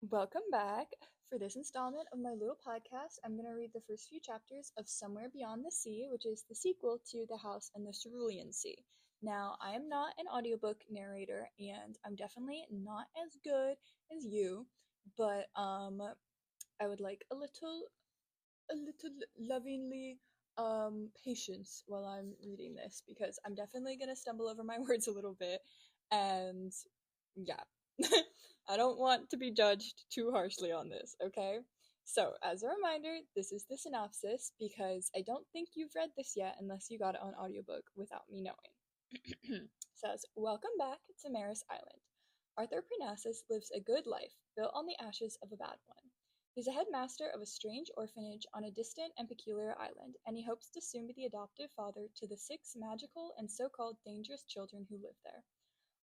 Welcome back. For this installment of my little podcast, I'm going to read the first few chapters of Somewhere Beyond the Sea, which is the sequel to The House and the Cerulean Sea. Now, I am not an audiobook narrator, and I'm definitely not as good as you, but I would like a little lovingly patience while I'm reading this because I'm definitely going to stumble over my words a little bit, and yeah. I don't want to be judged too harshly on this, okay? So, as a reminder, this is the synopsis because I don't think you've read this yet unless you got it on audiobook without me knowing. Says, Welcome back to Maris Island. Arthur Parnassus lives a good life, built on the ashes of a bad one. He's a headmaster of a strange orphanage on a distant and peculiar island, and he hopes to soon be the adoptive father to the 6 magical and so-called dangerous children who live there.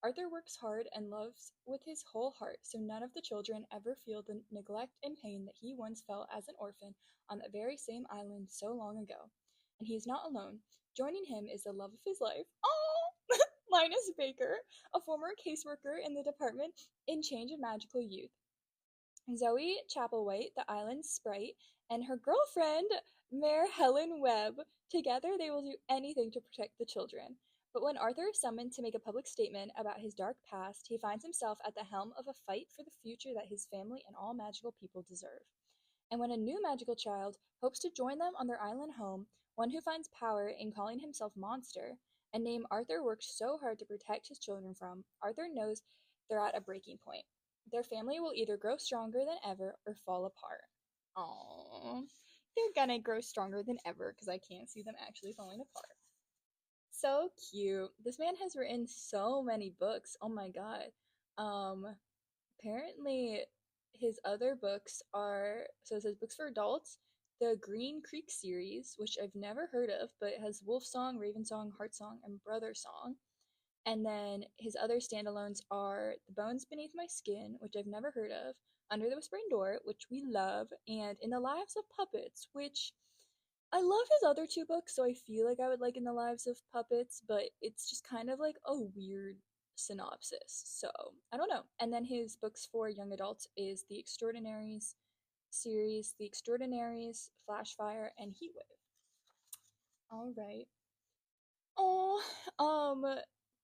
Arthur works hard and loves with his whole heart, so none of the children ever feel the neglect and pain that he once felt as an orphan on that very same island so long ago. And he is not alone. Joining him is the love of his life, Linus Baker, a former caseworker in the department in Change of Magical Youth. Zoe Chapelwhite, the island's sprite, and her girlfriend, Mayor Helen Webb. Together, they will do anything to protect the children. But when Arthur is summoned to make a public statement about his dark past, he finds himself at the helm of a fight for the future that his family and all magical people deserve. And when a new magical child hopes to join them on their island home, one who finds power in calling himself Monster, a name Arthur worked so hard to protect his children from, Arthur knows they're at a breaking point. Their family will either grow stronger than ever or fall apart. Aww. They're gonna grow stronger than ever because I can't see them actually falling apart. So cute. This man has written so many books. Oh my god. Um, Apparently his other books are so it says books for adults, the Green Creek series, which I've never heard of, but it has Wolf Song, Raven Song, Heart Song, and Brother Song. And then his other standalones are The Bones Beneath My Skin, which I've never heard of, Under the Whispering Door, which we love, and In the Lives of Puppets, which I love his other two books, so I feel like I would like In the Lives of Puppets, but it's just kind of like a weird synopsis. So I don't know. And then his books for young adults is The Extraordinaries series, The Extraordinaries, Flashfire, and Heatwave. All right. Oh,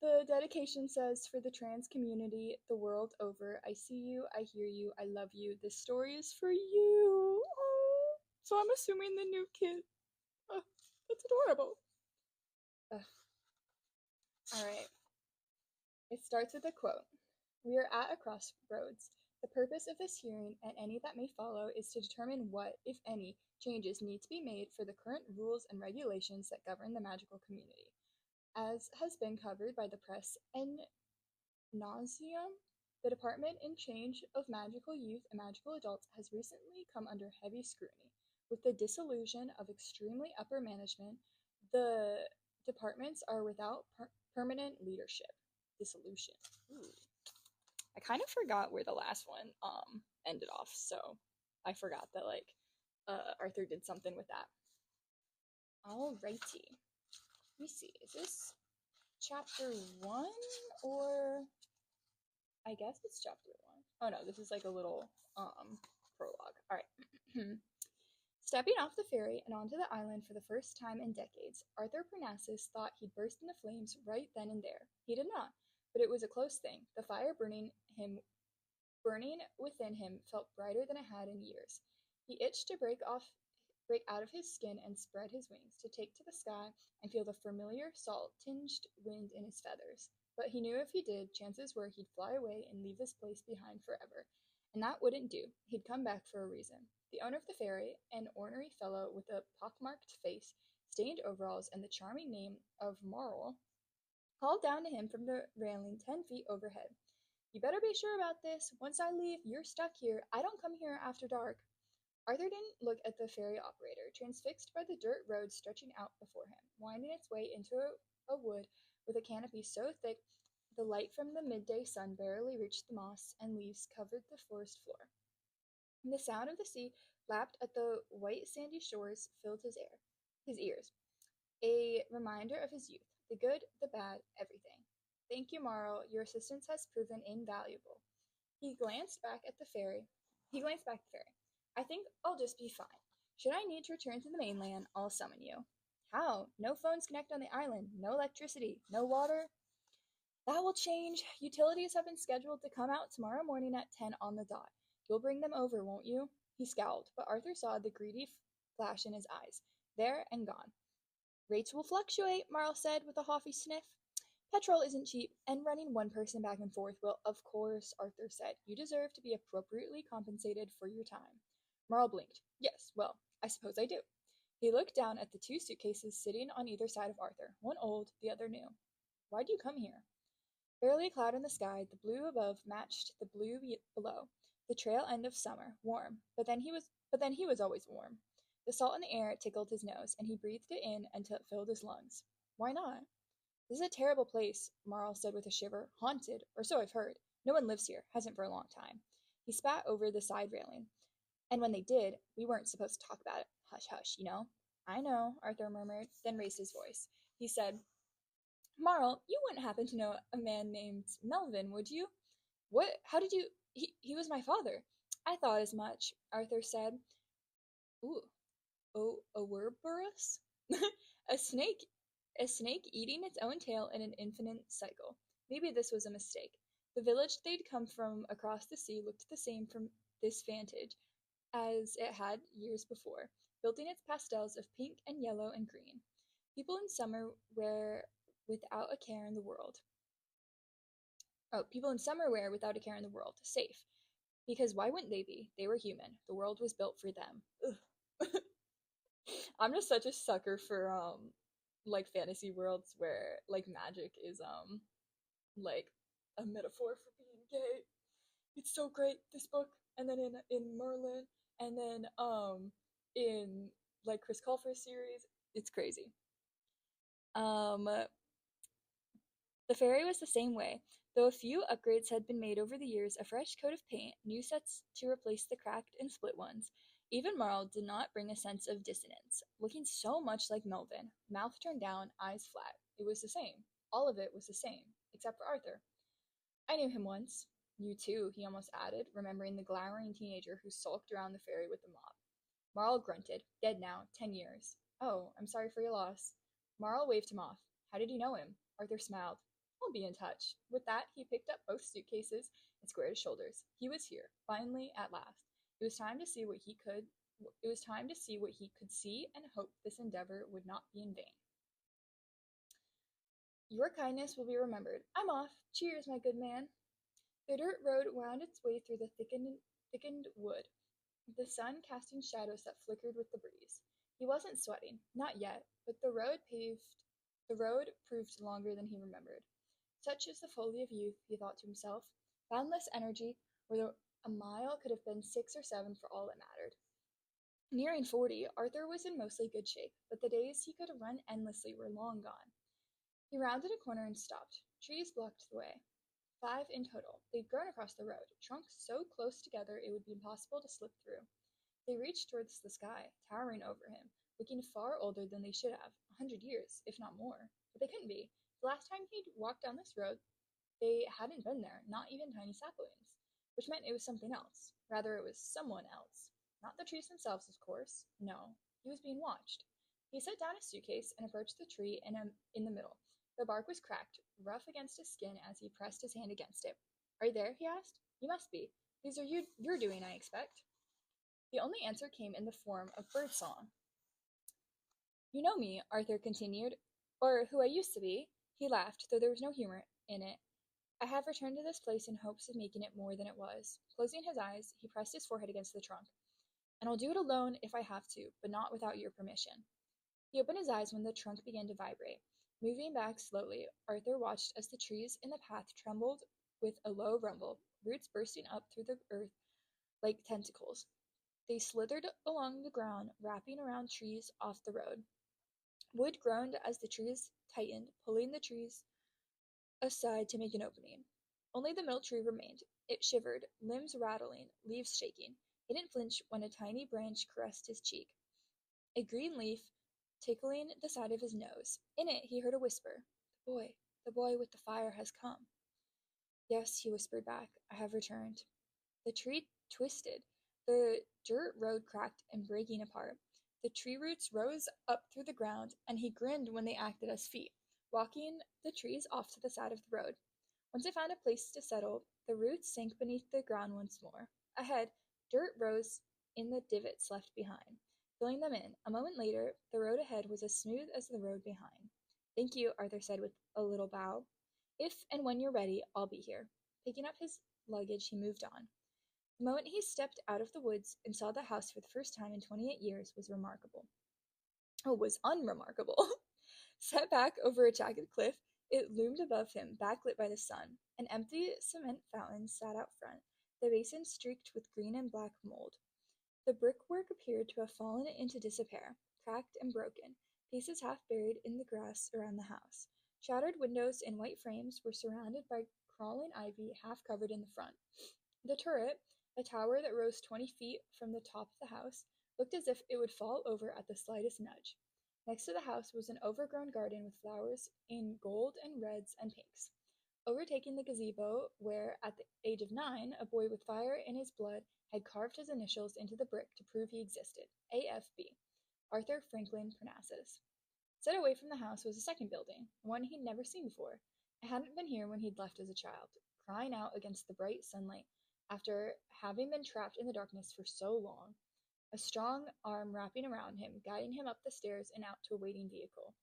the dedication says for the trans community the world over. I see you, I hear you, I love you. This story is for you. Oh, so I'm assuming the new kid. Oh, that's adorable. Ugh. All right. It starts with a quote. We are at a crossroads. The purpose of this hearing and any that may follow is to determine what, if any, changes need to be made for the current rules and regulations that govern the magical community. As has been covered by the press en nauseam, the department in charge of magical youth and magical adults has recently come under heavy scrutiny. With the dissolution of extremely upper management, the departments are without permanent leadership. Dissolution. Ooh. I kind of forgot where the last one ended off, so I forgot that Arthur did something with that. Alrighty. Let me see. Is this chapter 1 or I guess it's chapter 1. Oh no, this is like a little prologue. All right. Stepping off the ferry and onto the island for the first time in decades, Arthur Parnassus thought he'd burst into flames right then and there. He did not, but it was a close thing. The fire burning within him felt brighter than it had in years. He itched to break out of his skin and spread his wings, to take to the sky and feel the familiar salt-tinged wind in his feathers. But he knew if he did, chances were he'd fly away and leave this place behind forever. And that wouldn't do. He'd come back for a reason. The owner of the ferry, an ornery fellow with a pockmarked face, stained overalls, and the charming name of Marl, called down to him from the railing 10 feet overhead. You better be sure about this. Once I leave, you're stuck here. I don't come here after dark. Arthur didn't look at the ferry operator, transfixed by the dirt road stretching out before him, winding its way into a wood with a canopy so thick the light from the midday sun barely reached the moss and leaves covered the forest floor. And the sound of the sea lapped at the white sandy shores filled his ears, a reminder of his youth, the good, the bad, everything. Thank you, Marl. Your assistance has proven invaluable. He glanced back at the ferry, He glanced back at the fairy. I think I'll just be fine. Should I need to return to the mainland, I'll summon you. How? No phones connect on the island, no electricity, no water. That will change. Utilities have been scheduled to come out tomorrow morning at 10 on the dot. You'll bring them over, won't you? He scowled, but Arthur saw the greedy flash in his eyes. There and gone. Rates will fluctuate, Marl said with a haughty sniff. Petrol isn't cheap, and running one person back and forth will, of course, Arthur said. You deserve to be appropriately compensated for your time. Marl blinked. Yes, well, I suppose I do. He looked down at the two suitcases sitting on either side of Arthur, one old, the other new. Why'd you come here? Barely a cloud in the sky, the blue above matched the blue below. The trail end of summer, warm, but then he was always warm. The salt in the air tickled his nose, and he breathed it in until it filled his lungs. Why not? This is a terrible place, Marl said with a shiver. Haunted, or so I've heard. No one lives here, hasn't for a long time. He spat over the side railing. And when they did, we weren't supposed to talk about it. Hush, hush, you know? I know, Arthur murmured, then raised his voice. He said, Marl, you wouldn't happen to know a man named Melvin, would you? What? How did you? He was my father. I thought as much, Arthur said. Ooh, oh, a Ouroboros? a snake, a snake eating its own tail in an infinite cycle. Maybe this was a mistake. The village they'd come from across the sea looked the same from this vantage as it had years before, built in its pastels of pink and yellow and green. People in summer wear without a care in the world. Oh, people in summer wear without a care in the world. Safe. Because why wouldn't they be? They were human. The world was built for them. Ugh. I'm just such a sucker for like fantasy worlds where like magic is like a metaphor for being gay. It's so great, this book. And then in Merlin, and then in like Chris Colfer's series, it's crazy. Um The fairy was the same way. Though a few upgrades had been made over the years, a fresh coat of paint, new sets to replace the cracked and split ones. Even Marl did not bring a sense of dissonance. Looking so much like Melvin, mouth turned down, eyes flat. It was the same. All of it was the same, except for Arthur. I knew him once. You too, he almost added, remembering the glowering teenager who sulked around the ferry with the mob. Marl grunted. Dead now, 10 years. Oh, I'm sorry for your loss. Marl waved him off. How did you know him? Arthur smiled. I'll be in touch. With that, he picked up both suitcases and squared his shoulders. He was here, finally, at last. It was time to see what he could. It was time to see what he could see and hope this endeavor would not be in vain. Your kindness will be remembered. I'm off. Cheers, my good man. The dirt road wound its way through the thickened wood, the sun casting shadows that flickered with the breeze. He wasn't sweating, not yet, but the road proved longer than he remembered. Such is the folly of youth, he thought to himself. Boundless energy, where a mile could have been 6 or 7 for all it mattered. Nearing 40, Arthur was in mostly good shape, but the days he could run endlessly were long gone. He rounded a corner and stopped. Trees blocked the way. 5 in total. They'd grown across the road, trunks so close together it would be impossible to slip through. They reached towards the sky, towering over him, looking far older than they should have, 100 years, if not more. But they couldn't be. The last time he'd walked down this road, they hadn't been there, not even tiny saplings, which meant it was something else. Rather, it was someone else. Not the trees themselves, of course. No, he was being watched. He set down his suitcase and approached the tree in the middle. The bark was cracked, rough against his skin as he pressed his hand against it. Are you there? He asked. You must be. These are you're doing, I expect. The only answer came in the form of birdsong. You know me, Arthur continued, or who I used to be. He laughed, though there was no humor in it. I have returned to this place in hopes of making it more than it was. Closing his eyes, he pressed his forehead against the trunk. And I'll do it alone if I have to, but not without your permission. He opened his eyes when the trunk began to vibrate. Moving back slowly, Arthur watched as the trees in the path trembled with a low rumble, roots bursting up through the earth like tentacles. They slithered along the ground, wrapping around trees off the road. Wood groaned as the trees tightened, pulling the trees aside to make an opening. Only the middle tree remained. It shivered, limbs rattling, leaves shaking. He didn't flinch when a tiny branch caressed his cheek, a green leaf tickling the side of his nose. In it he heard a whisper. The boy with the fire has come. Yes, he whispered back. I have returned. The tree twisted. The dirt road cracked and breaking apart. The tree roots rose up through the ground, and he grinned when they acted as feet, walking the trees off to the side of the road. Once they found a place to settle, the roots sank beneath the ground once more. Ahead, dirt rose in the divots left behind, filling them in. A moment later, the road ahead was as smooth as the road behind. Thank you, Arthur said with a little bow. If and when you're ready, I'll be here. Picking up his luggage, he moved on. The moment he stepped out of the woods and saw the house for the first time in 28 years was remarkable. Oh, was unremarkable. Set back over a jagged cliff, it loomed above him, backlit by the sun. An empty cement fountain sat out front, the basin streaked with green and black mold. The brickwork appeared to have fallen into disrepair, cracked and broken, pieces half buried in the grass around the house. Shattered windows in white frames were surrounded by crawling ivy half covered in the front. The turret, a tower that rose 20 feet from the top of the house, looked as if it would fall over at the slightest nudge. Next to the house was an overgrown garden with flowers in gold and reds and pinks. Overtaking the gazebo, where, at the age of 9, a boy with fire in his blood had carved his initials into the brick to prove he existed, AFB, Arthur Franklin Parnassus. Set away from the house was a second building, one he'd never seen before. It hadn't been here when he'd left as a child, crying out against the bright sunlight after having been trapped in the darkness for so long, a strong arm wrapping around him, guiding him up the stairs and out to a waiting vehicle.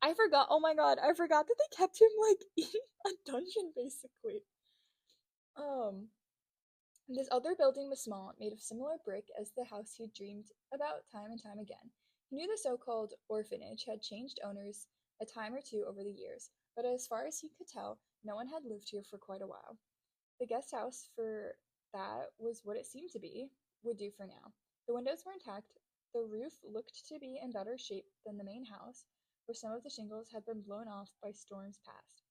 I forgot, oh my god, I forgot that they kept him, like, in a dungeon, basically. This other building was small, made of similar brick as the house he'd dreamed about time and time again. He knew the so-called orphanage had changed owners a time or two over the years, but as far as he could tell, no one had lived here for quite a while. The guest house, for that was what it seemed to be, would do for now. The windows were intact, the roof looked to be in better shape than the main house, where some of the shingles had been blown off by storms past.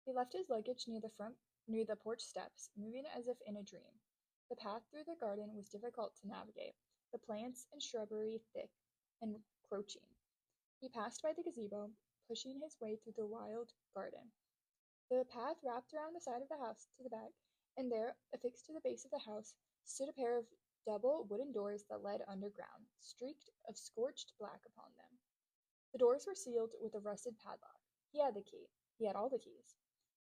He left his luggage near the porch steps, moving as if in a dream. The path through the garden was difficult to navigate, the plants and shrubbery thick and encroaching. He passed by the gazebo, pushing his way through the wild garden. The path wrapped around the side of the house to the back, and there, affixed to the base of the house, stood a pair of double wooden doors that led underground, streaked of scorched black upon them. The doors were sealed with a rusted padlock. He had the key. He had all the keys.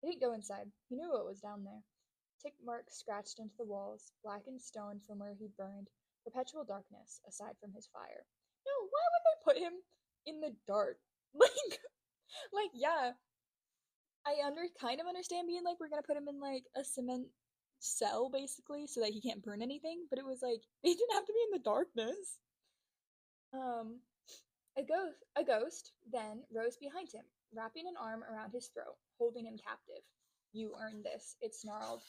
He didn't go inside. He knew what was down there. Tick marks scratched into the walls, blackened stone from where he'd burned, perpetual darkness, aside from his fire. No, why would they put him in the dark? Yeah, I kind of understand being like, we're gonna put him in like a cement cell basically so that he can't burn anything, but it was like they didn't have to be in the darkness. Um, a ghost then rose behind him, wrapping an arm around his throat, holding him captive. You earned this, it snarled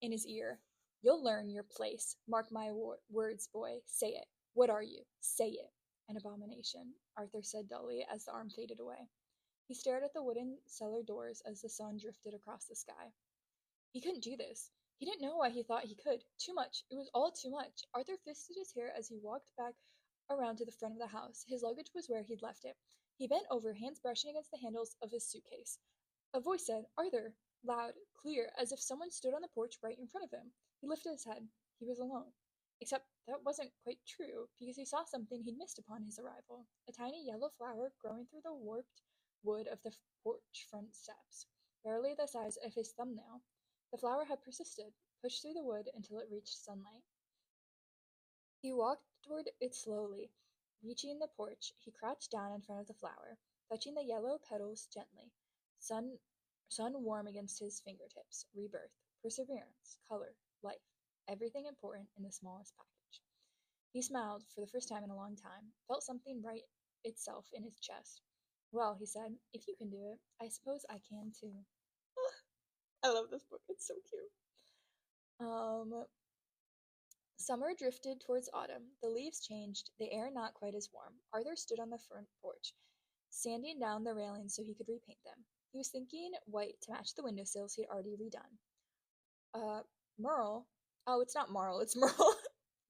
in his ear. You'll learn your place. Mark my words, boy. Say it. What are you? Say it. An abomination, Arthur said dully as the arm faded away. He stared at the wooden cellar doors as the sun drifted across the sky. He couldn't do this. He didn't know why he thought he could. Too much. It was all too much. Arthur fisted his hair as he walked back around to the front of the house. His luggage was where he'd left it. He bent over, hands brushing against the handles of his suitcase. A voice said, Arthur, loud, clear, as if someone stood on the porch right in front of him. He lifted his head. He was alone. Except that wasn't quite true, because he saw something he'd missed upon his arrival. A tiny yellow flower growing through the warped wood of the porch front steps, barely the size of his thumbnail. The flower had persisted, pushed through the wood until it reached sunlight. He walked toward it slowly. Reaching the porch, he crouched down in front of the flower, touching the yellow petals gently. Sun warm against his fingertips. Rebirth, perseverance, color, life, everything important in the smallest package. He smiled for the first time in a long time, felt something right itself in his chest. Well, he said, if you can do it, I suppose I can too. I love this book. It's so cute. Summer drifted towards autumn. The leaves changed, the air not quite as warm. Arthur stood on the front porch, sanding down the railings so he could repaint them. He was thinking white to match the windowsills he'd already redone. Merle. Oh, it's not Marl, it's Merle.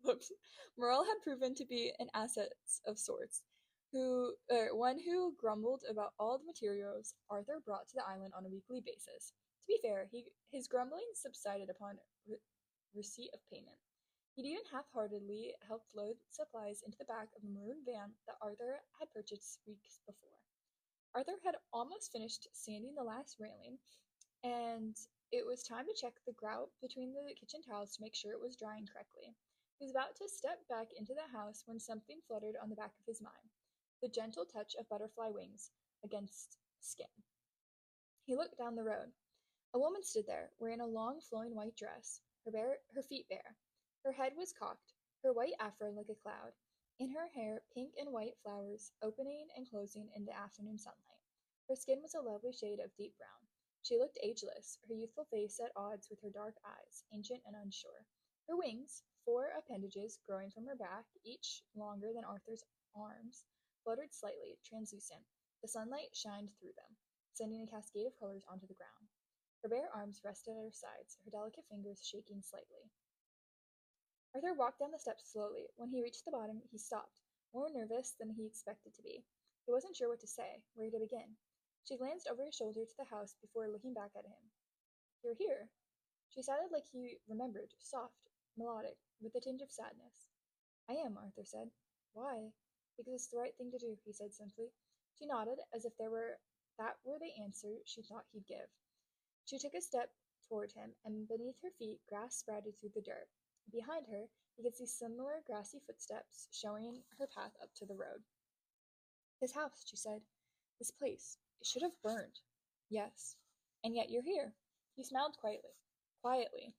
Whoops. Merle had proven to be an asset of sorts. One who grumbled about all the materials Arthur brought to the island on a weekly basis. To be fair, his grumbling subsided upon receipt of payment. He'd even half-heartedly helped load supplies into the back of a maroon van that Arthur had purchased weeks before. Arthur had almost finished sanding the last railing, and it was time to check the grout between the kitchen tiles to make sure it was drying correctly. He was about to step back into the house when something fluttered on the back of his mind, the gentle touch of butterfly wings against skin. He looked down the road. A woman stood there, wearing a long flowing white dress, her feet bare. Her head was cocked, her white afro like a cloud. In her hair, pink and white flowers opening and closing in the afternoon sunlight. Her skin was a lovely shade of deep brown. She looked ageless, her youthful face at odds with her dark eyes, ancient and unsure. Her wings, four appendages growing from her back, each longer than Arthur's arms, fluttered slightly, translucent. The sunlight shined through them, sending a cascade of colors onto the ground. Her bare arms rested at her sides, her delicate fingers shaking slightly. Arthur walked down the steps slowly. When he reached the bottom, he stopped, more nervous than he expected to be. He wasn't sure what to say, where to begin. She glanced over his shoulder to the house before looking back at him. "You're here." She sounded like he remembered, soft, melodic, with a tinge of sadness. "I am," Arthur said. "Why?" "Because it's the right thing to do," he said simply. She nodded, as if that were the answer she thought he'd give. She took a step toward him, and beneath her feet grass sprouted through the dirt. Behind her, he could see similar grassy footsteps showing her path up to the road. "This house," she said. "This place. It should have burned." "Yes. And yet you're here." He smiled quietly. "Quietly.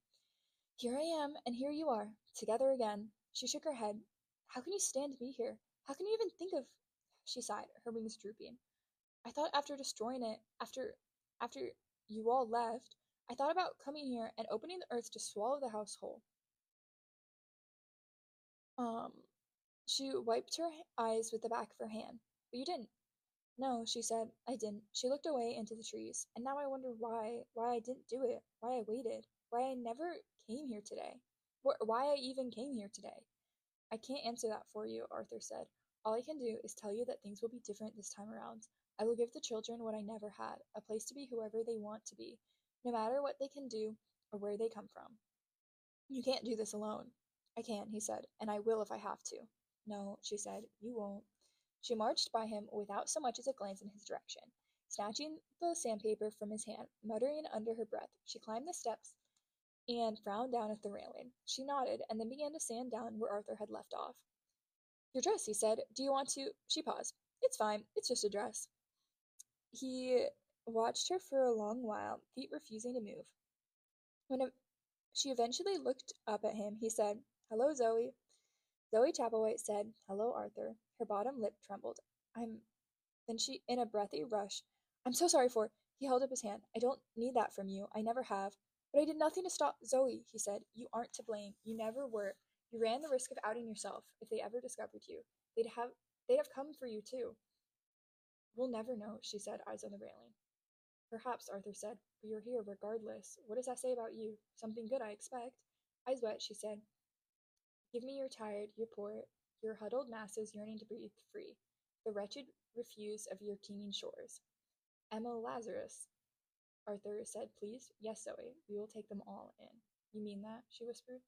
Here I am, and here you are, together again." She shook her head. "How can you stand to be here? How can you even think of—" She sighed, her wings drooping. "I thought after destroying it, after you all left, I thought about coming here and opening the earth to swallow the house whole." Um, she wiped her eyes with the back of her hand. "But you didn't." "No," she said, "I didn't." She looked away into the trees. "And now I wonder why I didn't do it, why I waited, why I never came here today, why I even came here today." "I can't answer that for you," Arthur said. "All I can do is tell you that things will be different this time around. I will give the children what I never had, a place to be whoever they want to be, no matter what they can do or where they come from." "You can't do this alone." "I can," he said, "and I will if I have to." "No," she said, "you won't." She marched by him without so much as a glance in his direction. Snatching the sandpaper from his hand, muttering under her breath, she climbed the steps and frowned down at the railing. She nodded, and then began to sand down where Arthur had left off. "Your dress," he said. "Do you want to—" She paused. "It's fine. It's just a dress." He watched her for a long while, feet refusing to move. When she eventually looked up at him, he said, "Hello, Zoe." Zoe Chapelwhite said, "Hello, Arthur." Her bottom lip trembled. "I'm—" Then she, in a breathy rush, "I'm so sorry for—" He held up his hand. "I don't need that from you. I never have." "But I did nothing to stop—" "Zoe," he said, "you aren't to blame. You never were. You ran the risk of outing yourself. If they ever discovered you, they'd have come for you, too." "We'll never know," she said, eyes on the railing. "Perhaps," Arthur said, "but you're here regardless. What does that say about you? Something good, I expect." Eyes wet, she said, "Give me your tired, your poor, your huddled masses yearning to breathe free, the wretched refuse of your teeming shores." "Emma Lazarus," Arthur said, "please." "Yes, Zoe, we will take them all in." "You mean that?" she whispered.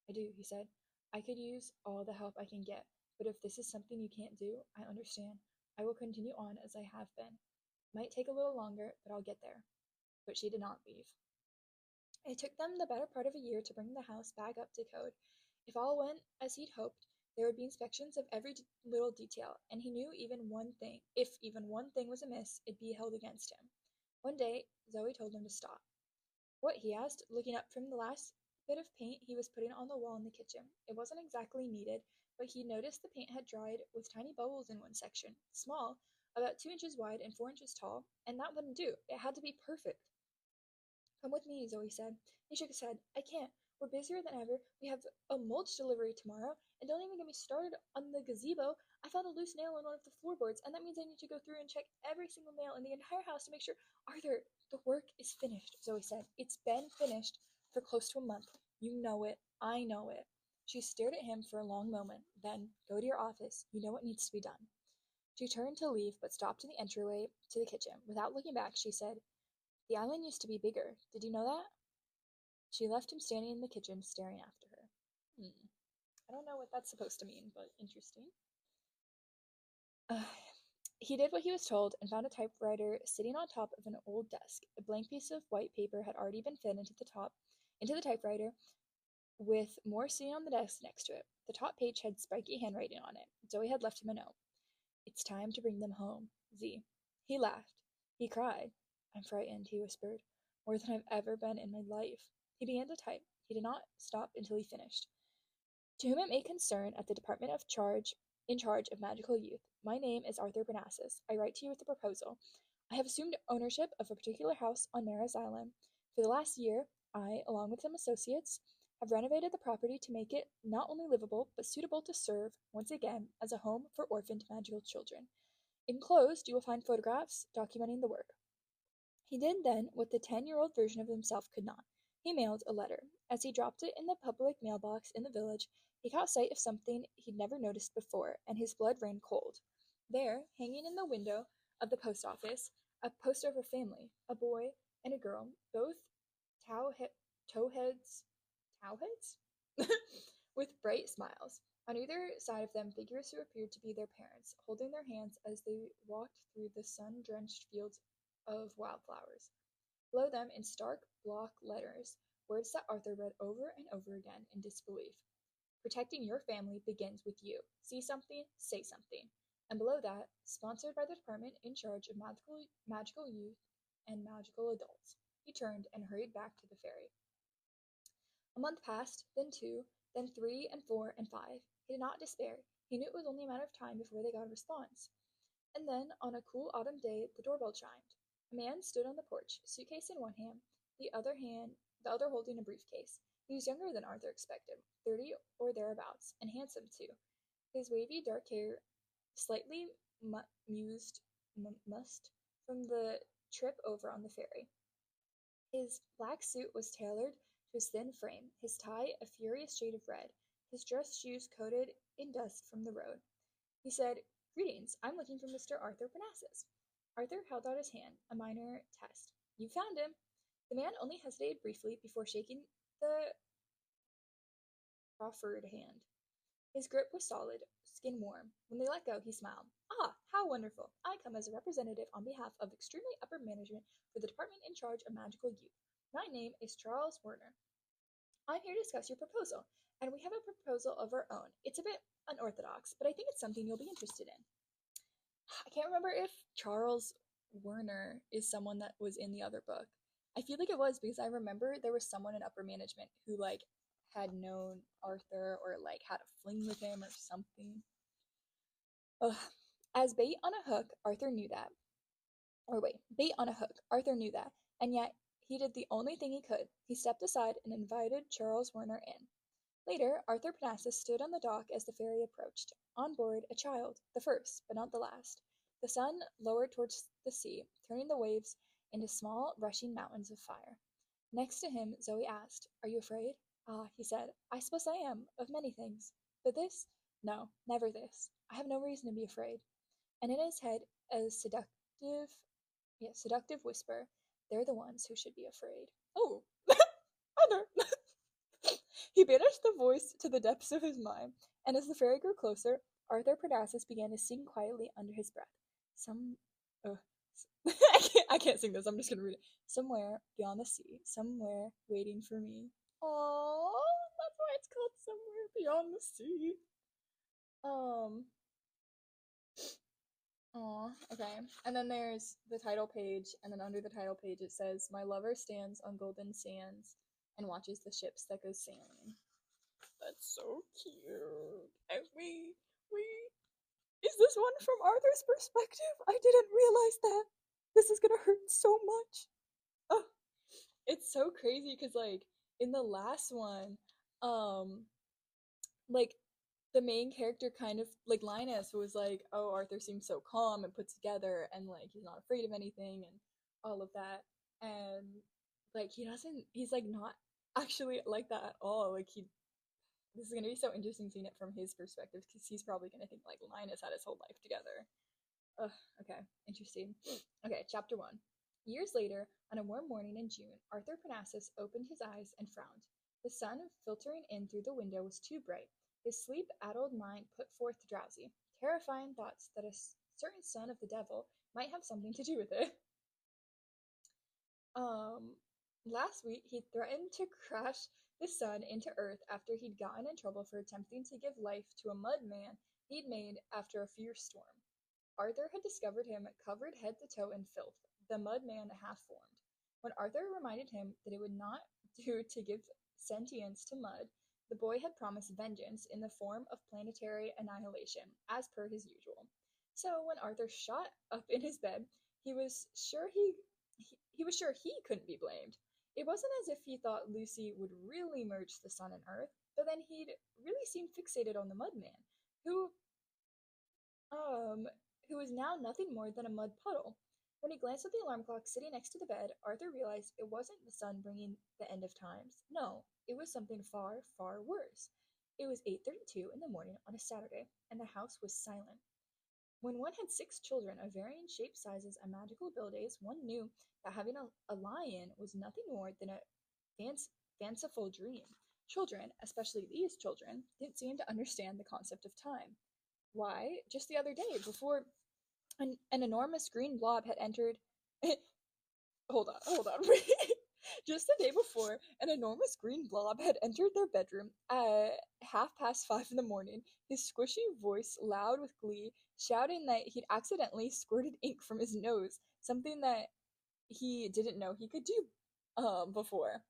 "I do," he said. "I could use all the help I can get, but if this is something you can't do, I understand. I will continue on as I have been. Might take a little longer, but I'll get there." But she did not leave. It took them the better part of a year to bring the house back up to code. If all went as he'd hoped, there would be inspections of every little detail, and he knew if even one thing was amiss, it'd be held against him. One day, Zoe told him to stop. "What?" he asked, looking up from the last bit of paint he was putting on the wall in the kitchen. It wasn't exactly needed, but he noticed the paint had dried with tiny bubbles in one section, small, about 2 inches wide and 4 inches tall, and that wouldn't do. It had to be perfect. "Come with me," Zoe said. He shook his head. "I can't. We're busier than ever. We have a mulch delivery tomorrow, and don't even get me started on the gazebo. I found a loose nail in one of the floorboards, and that means I need to go through and check every single nail in the entire house to make sure—" "Arthur, the work is finished," Zoe said. "It's been finished for close to a month. You know it. I know it." She stared at him for a long moment. Then, "Go to your office. You know what needs to be done." She turned to leave, but stopped in the entryway to the kitchen. Without looking back, she said, "The island used to be bigger. Did you know that?" She left him standing in the kitchen, staring after her. I don't know what that's supposed to mean, but interesting. Uh, he did what he was told and found a typewriter sitting on top of an old desk. A blank piece of white paper had already been fed into the typewriter, with more sitting on the desk next to it. The top page had spiky handwriting on it. Zoe had left him a note. It's time to bring them home, Z. He laughed. He cried. I'm frightened, he whispered. More than I've ever been in my life. He began to type. He did not stop until he finished. To whom it may concern, at the Department in charge of Magical Youth, my name is Arthur Parnassus. I write to you with a proposal. I have assumed ownership of a particular house on Maris Island. For the last year, I, along with some associates, have renovated the property to make it not only livable, but suitable to serve, once again, as a home for orphaned magical children. Enclosed, you will find photographs documenting the work. He did then what the 10-year-old version of himself could not. He mailed a letter. As he dropped it in the public mailbox in the village, he caught sight of something he'd never noticed before, and his blood ran cold. There, hanging in the window of the post office, a poster of a family, a boy and a girl, both towheads, with bright smiles. On either side of them, figures who appeared to be their parents, holding their hands as they walked through the sun-drenched fields of wildflowers. Below them, in stark block letters, words that Arthur read over and over again in disbelief. Protecting your family begins with you. See something, say something. And below that, sponsored by the department in charge of magical youth and magical adults. He turned and hurried back to the ferry. A month passed, then 2, then 3 and 4 and 5. He did not despair. He knew it was only a matter of time before they got a response. And then, on a cool autumn day, the doorbell chimed. A man stood on the porch, suitcase in one hand, the other holding a briefcase. He was younger than Arthur expected, 30 or thereabouts, and handsome too. His wavy dark hair slightly mussed from the trip over on the ferry. His black suit was tailored to his thin frame, his tie a furious shade of red, his dress shoes coated in dust from the road. He said, Greetings, I'm looking for Mr. Arthur Parnassus. Arthur held out his hand, a minor test. You found him. The man only hesitated briefly before shaking the proffered hand. His grip was solid, skin warm. When they let go, he smiled. Ah, how wonderful! I come as a representative on behalf of extremely upper management for the department in charge of magical youth. My name is Charles Werner. I'm here to discuss your proposal, and we have a proposal of our own. It's a bit unorthodox, but I think it's something you'll be interested in. I can't remember if Charles Werner is someone that was in the other book. I feel like it was because I remember there was someone in upper management who had known Arthur or had a fling with him or something. Ugh. As bait on a hook, Arthur knew that. Bait on a hook. Arthur knew that, and yet he did the only thing he could. He stepped aside and invited Charles Werner in. Later, Arthur Parnassus stood on the dock as the ferry approached. On board, a child, the first, but not the last. The sun lowered towards the sea, turning the waves into small, rushing mountains of fire. Next to him, Zoe asked, Are you afraid? Ah, he said, I suppose I am, of many things. But this? No, never this. I have no reason to be afraid. And in his head, a seductive whisper, They're the ones who should be afraid. Oh, Arthur! He banished the voice to the depths of his mind, and as the fairy grew closer, Arthur Parnassus began to sing quietly under his breath. I can't sing this, I'm just gonna read it. Somewhere beyond the sea, somewhere waiting for me. Aww, that's why it's called Somewhere Beyond the Sea. Aw, okay. And then there's the title page, and then under the title page it says, My lover stands on golden sands and watches the ships that go sailing. That's so cute. And is this one from Arthur's perspective? I didn't realize that. This is gonna hurt so much. Oh, it's so crazy because in the last one, like the main character kind of Linus was oh, Arthur seems so calm and put together and he's not afraid of anything and all of that, and he's not actually like that at all. This is gonna be so interesting seeing it from his perspective because he's probably gonna think Linus had his whole life together. Ugh, okay, interesting. Okay, chapter 1. Years later, on a warm morning in June, Arthur Parnassus opened his eyes and frowned. The sun filtering in through the window was too bright. His sleep-addled mind put forth drowsy, terrifying thoughts that a certain son of the devil might have something to do with it. Um, Last week he threatened to crash the sun into Earth after he'd gotten in trouble for attempting to give life to a mud man he'd made after a fierce storm. Arthur had discovered him covered head to toe in filth, the mud man half formed. When Arthur reminded him that it would not do to give sentience to mud, the boy had promised vengeance in the form of planetary annihilation, as per his usual. So when Arthur shot up in his bed, he was sure he couldn't be blamed. It wasn't as if he thought Lucy would really merge the sun and earth, but then he'd really seemed fixated on the mudman, who um who was now nothing more than a mud puddle. When he glanced at the alarm clock sitting next to the bed, Arthur realized it wasn't the sun bringing the end of times. No, it was something far, far worse. It was 8:32 in the morning on a Saturday, and the house was silent. When one had 6 children of varying shapes, sizes, and magical abilities, one knew that having a lion was nothing more than a fanciful dream. Children, especially these children, didn't seem to understand the concept of time. Why, just the other day, before an enormous green blob had entered. Hold on. Just the day before, an enormous green blob had entered their bedroom at 5:30 in the morning, his squishy voice loud with glee, shouting that he'd accidentally squirted ink from his nose, something that he didn't know he could do before.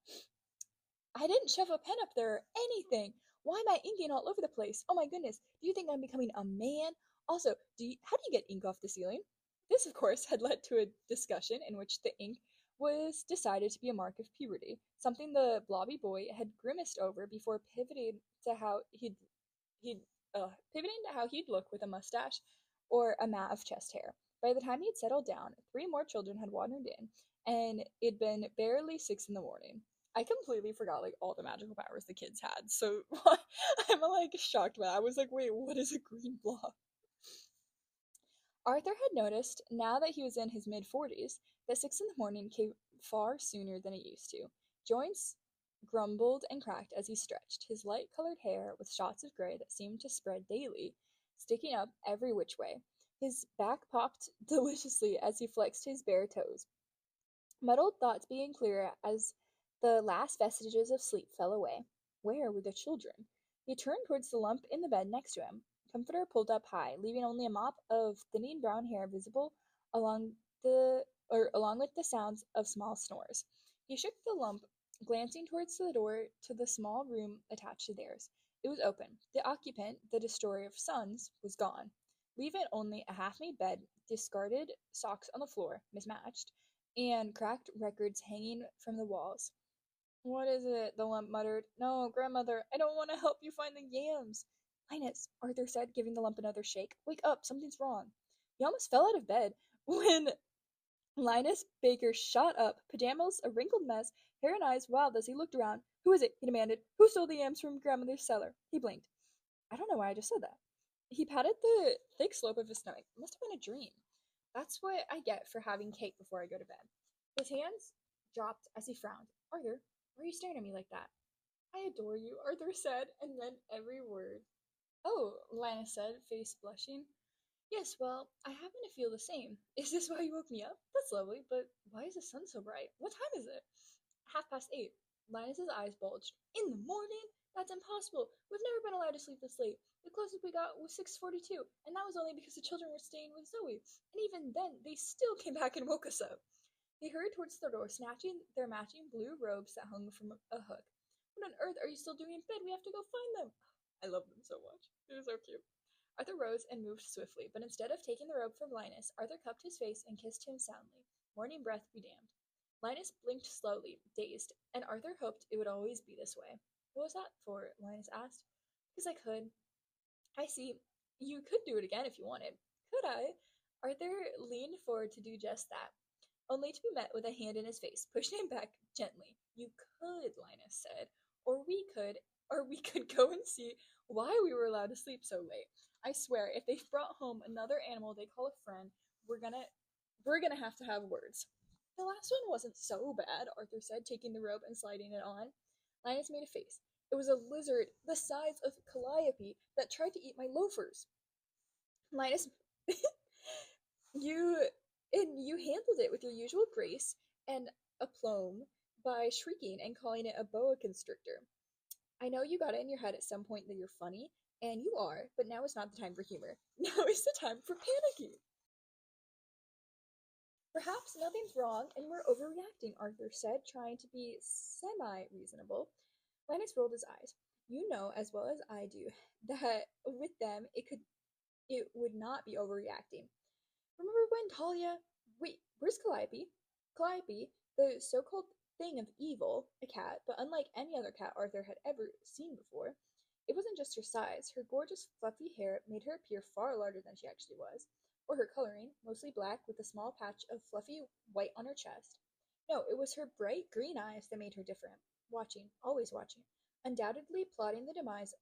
I didn't shove a pen up there or anything. Why am I inking all over the place? Oh my goodness, do you think I'm becoming a man? Also, how do you get ink off the ceiling? This, of course, had led to a discussion in which the ink was decided to be a mark of puberty, something the blobby boy had grimaced over before pivoting to how he'd look with a mustache or a mat of chest hair. By the time he'd settled down, 3 more children had wandered in, and it'd been barely 6 in the morning. I completely forgot like all the magical powers the kids had. So I'm like shocked by that. I was like, wait, what is a green blob? Arthur had noticed, now that he was in his mid-40s, that 6 in the morning came far sooner than it used to. Joints grumbled and cracked as he stretched, his light-colored hair with shots of gray that seemed to spread daily, sticking up every which way. His back popped deliciously as he flexed his bare toes. Muddled thoughts became clearer as the last vestiges of sleep fell away. Where were the children? He turned towards the lump in the bed next to him, comforter pulled up high, leaving only a mop of thinning brown hair visible along with the sounds of small snores. He shook the lump, glancing towards the door to the small room attached to theirs. It was open. The occupant, the destroyer of suns, was gone, leaving only a half-made bed, discarded socks on the floor, mismatched, and cracked records hanging from the walls. What is it? The lump muttered. No, grandmother, I don't want to help you find the yams. Linus, Arthur said, giving the lump another shake. Wake up, something's wrong. He almost fell out of bed when Linus Baker shot up, pajamas a wrinkled mess, hair and eyes wild as he looked around. Who is it? He demanded. Who stole the yams from grandmother's cellar? He blinked. I don't know why I just said that. He patted the thick slope of his stomach. It must have been a dream. That's what I get for having cake before I go to bed. His hands dropped as he frowned. Arthur, why are you staring at me like that? I adore you, Arthur said, and meant every word. Oh, Linus said, face blushing. Yes, well, I happen to feel the same. Is this why you woke me up? That's lovely, but why is the sun so bright? What time is it? 8:30. Linus's eyes bulged. In the morning? That's impossible. We've never been allowed to sleep this late. The closest we got was 6:42, and that was only because the children were staying with Zoe. And even then, they still came back and woke us up. They hurried towards the door, snatching their matching blue robes that hung from a hook. What on earth are you still doing in bed? We have to go find them. I love them so much. They're so cute. Arthur rose and moved swiftly, but instead of taking the robe from Linus, Arthur cupped his face and kissed him soundly. Morning breath be damned. Linus blinked slowly, dazed, and Arthur hoped it would always be this way. What was that for? Linus asked. Because I could. I see. You could do it again if you wanted. Could I? Arthur leaned forward to do just that, only to be met with a hand in his face, pushing him back gently. You could, Linus said, or we could go and see why we were allowed to sleep so late. I swear, if they've brought home another animal they call a friend, we're gonna have to have words. The last one wasn't so bad, Arthur said, taking the robe and sliding it on. Linus made a face. It was a lizard the size of Calliope that tried to eat my loafers. Linus, you you handled it with your usual grace and aplomb by shrieking and calling it a boa constrictor. I know you got it in your head at some point that you're funny, and you are, but now is not the time for humor. Now is the time for panicking. Perhaps nothing's wrong and we're overreacting, Arthur said, trying to be semi reasonable. Linus rolled his eyes. You know as well as I do that with them it would not be overreacting. Remember when Talia wait, where's Calliope? Calliope, the so called thing of evil, a cat, but unlike any other cat Arthur had ever seen before. It wasn't just her size, her gorgeous fluffy hair made her appear far larger than she actually was, or her coloring, mostly black with a small patch of fluffy white on her chest. No, it was her bright green eyes that made her different, watching, always watching, undoubtedly plotting the demise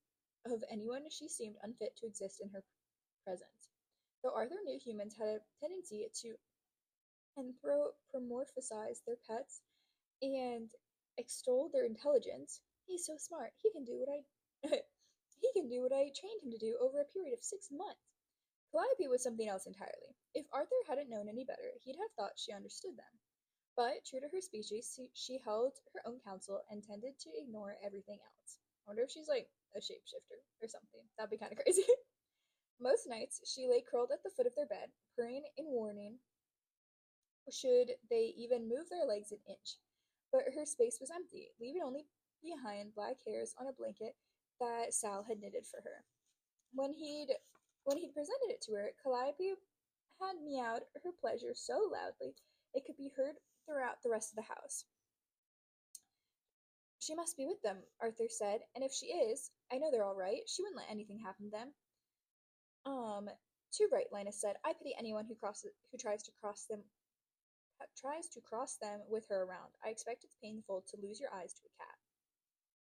of anyone she seemed unfit to exist in her presence. Though Arthur knew humans had a tendency to anthropomorphize their pets and extol their intelligence, he's so smart. He can do what I he can do what I trained him to do over a period of 6 months. Calliope was something else entirely. If Arthur hadn't known any better, he'd have thought she understood them. But, true to her species, she held her own counsel and tended to ignore everything else. I wonder if she's like a shapeshifter or something. That'd be kind of crazy. Most nights, she lay curled at the foot of their bed, purring in warning should they even move their legs an inch. But her space was empty, leaving only behind black hairs on a blanket that Sal had knitted for her. When he'd presented it to her, Calliope had meowed her pleasure so loudly it could be heard throughout the rest of the house. She must be with them, Arthur said, and if she is, I know they're all right. She wouldn't let anything happen to them. Too right, Linus said. I pity anyone who tries to cross them with her around. I expect it's painful to lose your eyes to a cat.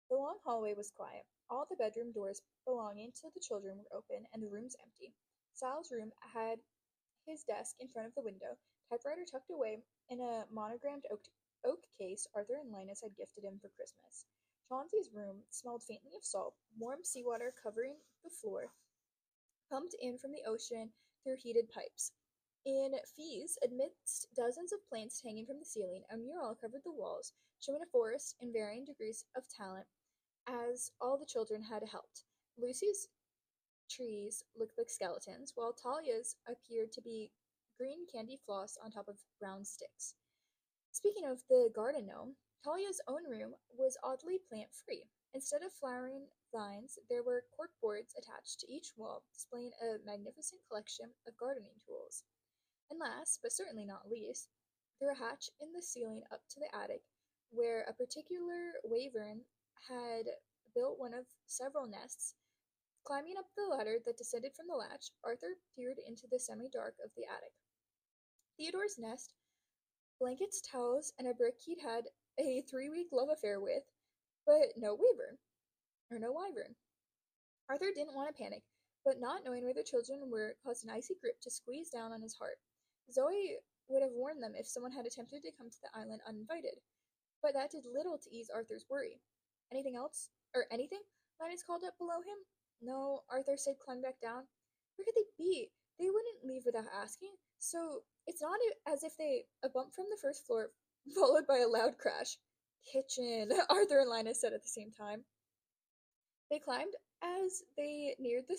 The long hallway was quiet. All the bedroom doors belonging to the children were open and the rooms empty. Sal's room had his desk in front of the window, typewriter tucked away in a monogrammed oak case Arthur and Linus had gifted him for Christmas. Chauncey's room smelled faintly of salt, warm seawater covering the floor, pumped in from the ocean through heated pipes. In Fees, amidst dozens of plants hanging from the ceiling, a mural covered the walls, showing a forest in varying degrees of talent, as all the children had helped. Lucy's trees looked like skeletons, while Talia's appeared to be green candy floss on top of brown sticks. Speaking of the garden gnome, Talia's own room was oddly plant-free. Instead of flowering vines, there were corkboards attached to each wall, displaying a magnificent collection of gardening tools. And last, but certainly not least, through a hatch in the ceiling up to the attic, where a particular wyvern had built one of several nests. Climbing up the ladder that descended from the latch, Arthur peered into the semi-dark of the attic. Theodore's nest, blankets, towels, and a brick he'd had a 3-week love affair with, but no wyvern. Arthur didn't want to panic, but not knowing where the children were caused an icy grip to squeeze down on his heart. Zoe would have warned them if someone had attempted to come to the island uninvited, but that did little to ease Arthur's worry. Anything else? Or anything? Linus called up below him. No, Arthur said, climbing back down. Where could they be? They wouldn't leave without asking, so it's not as if a bump from the first floor, followed by a loud crash. Kitchen, Arthur and Linus said at the same time. They climbed as they neared the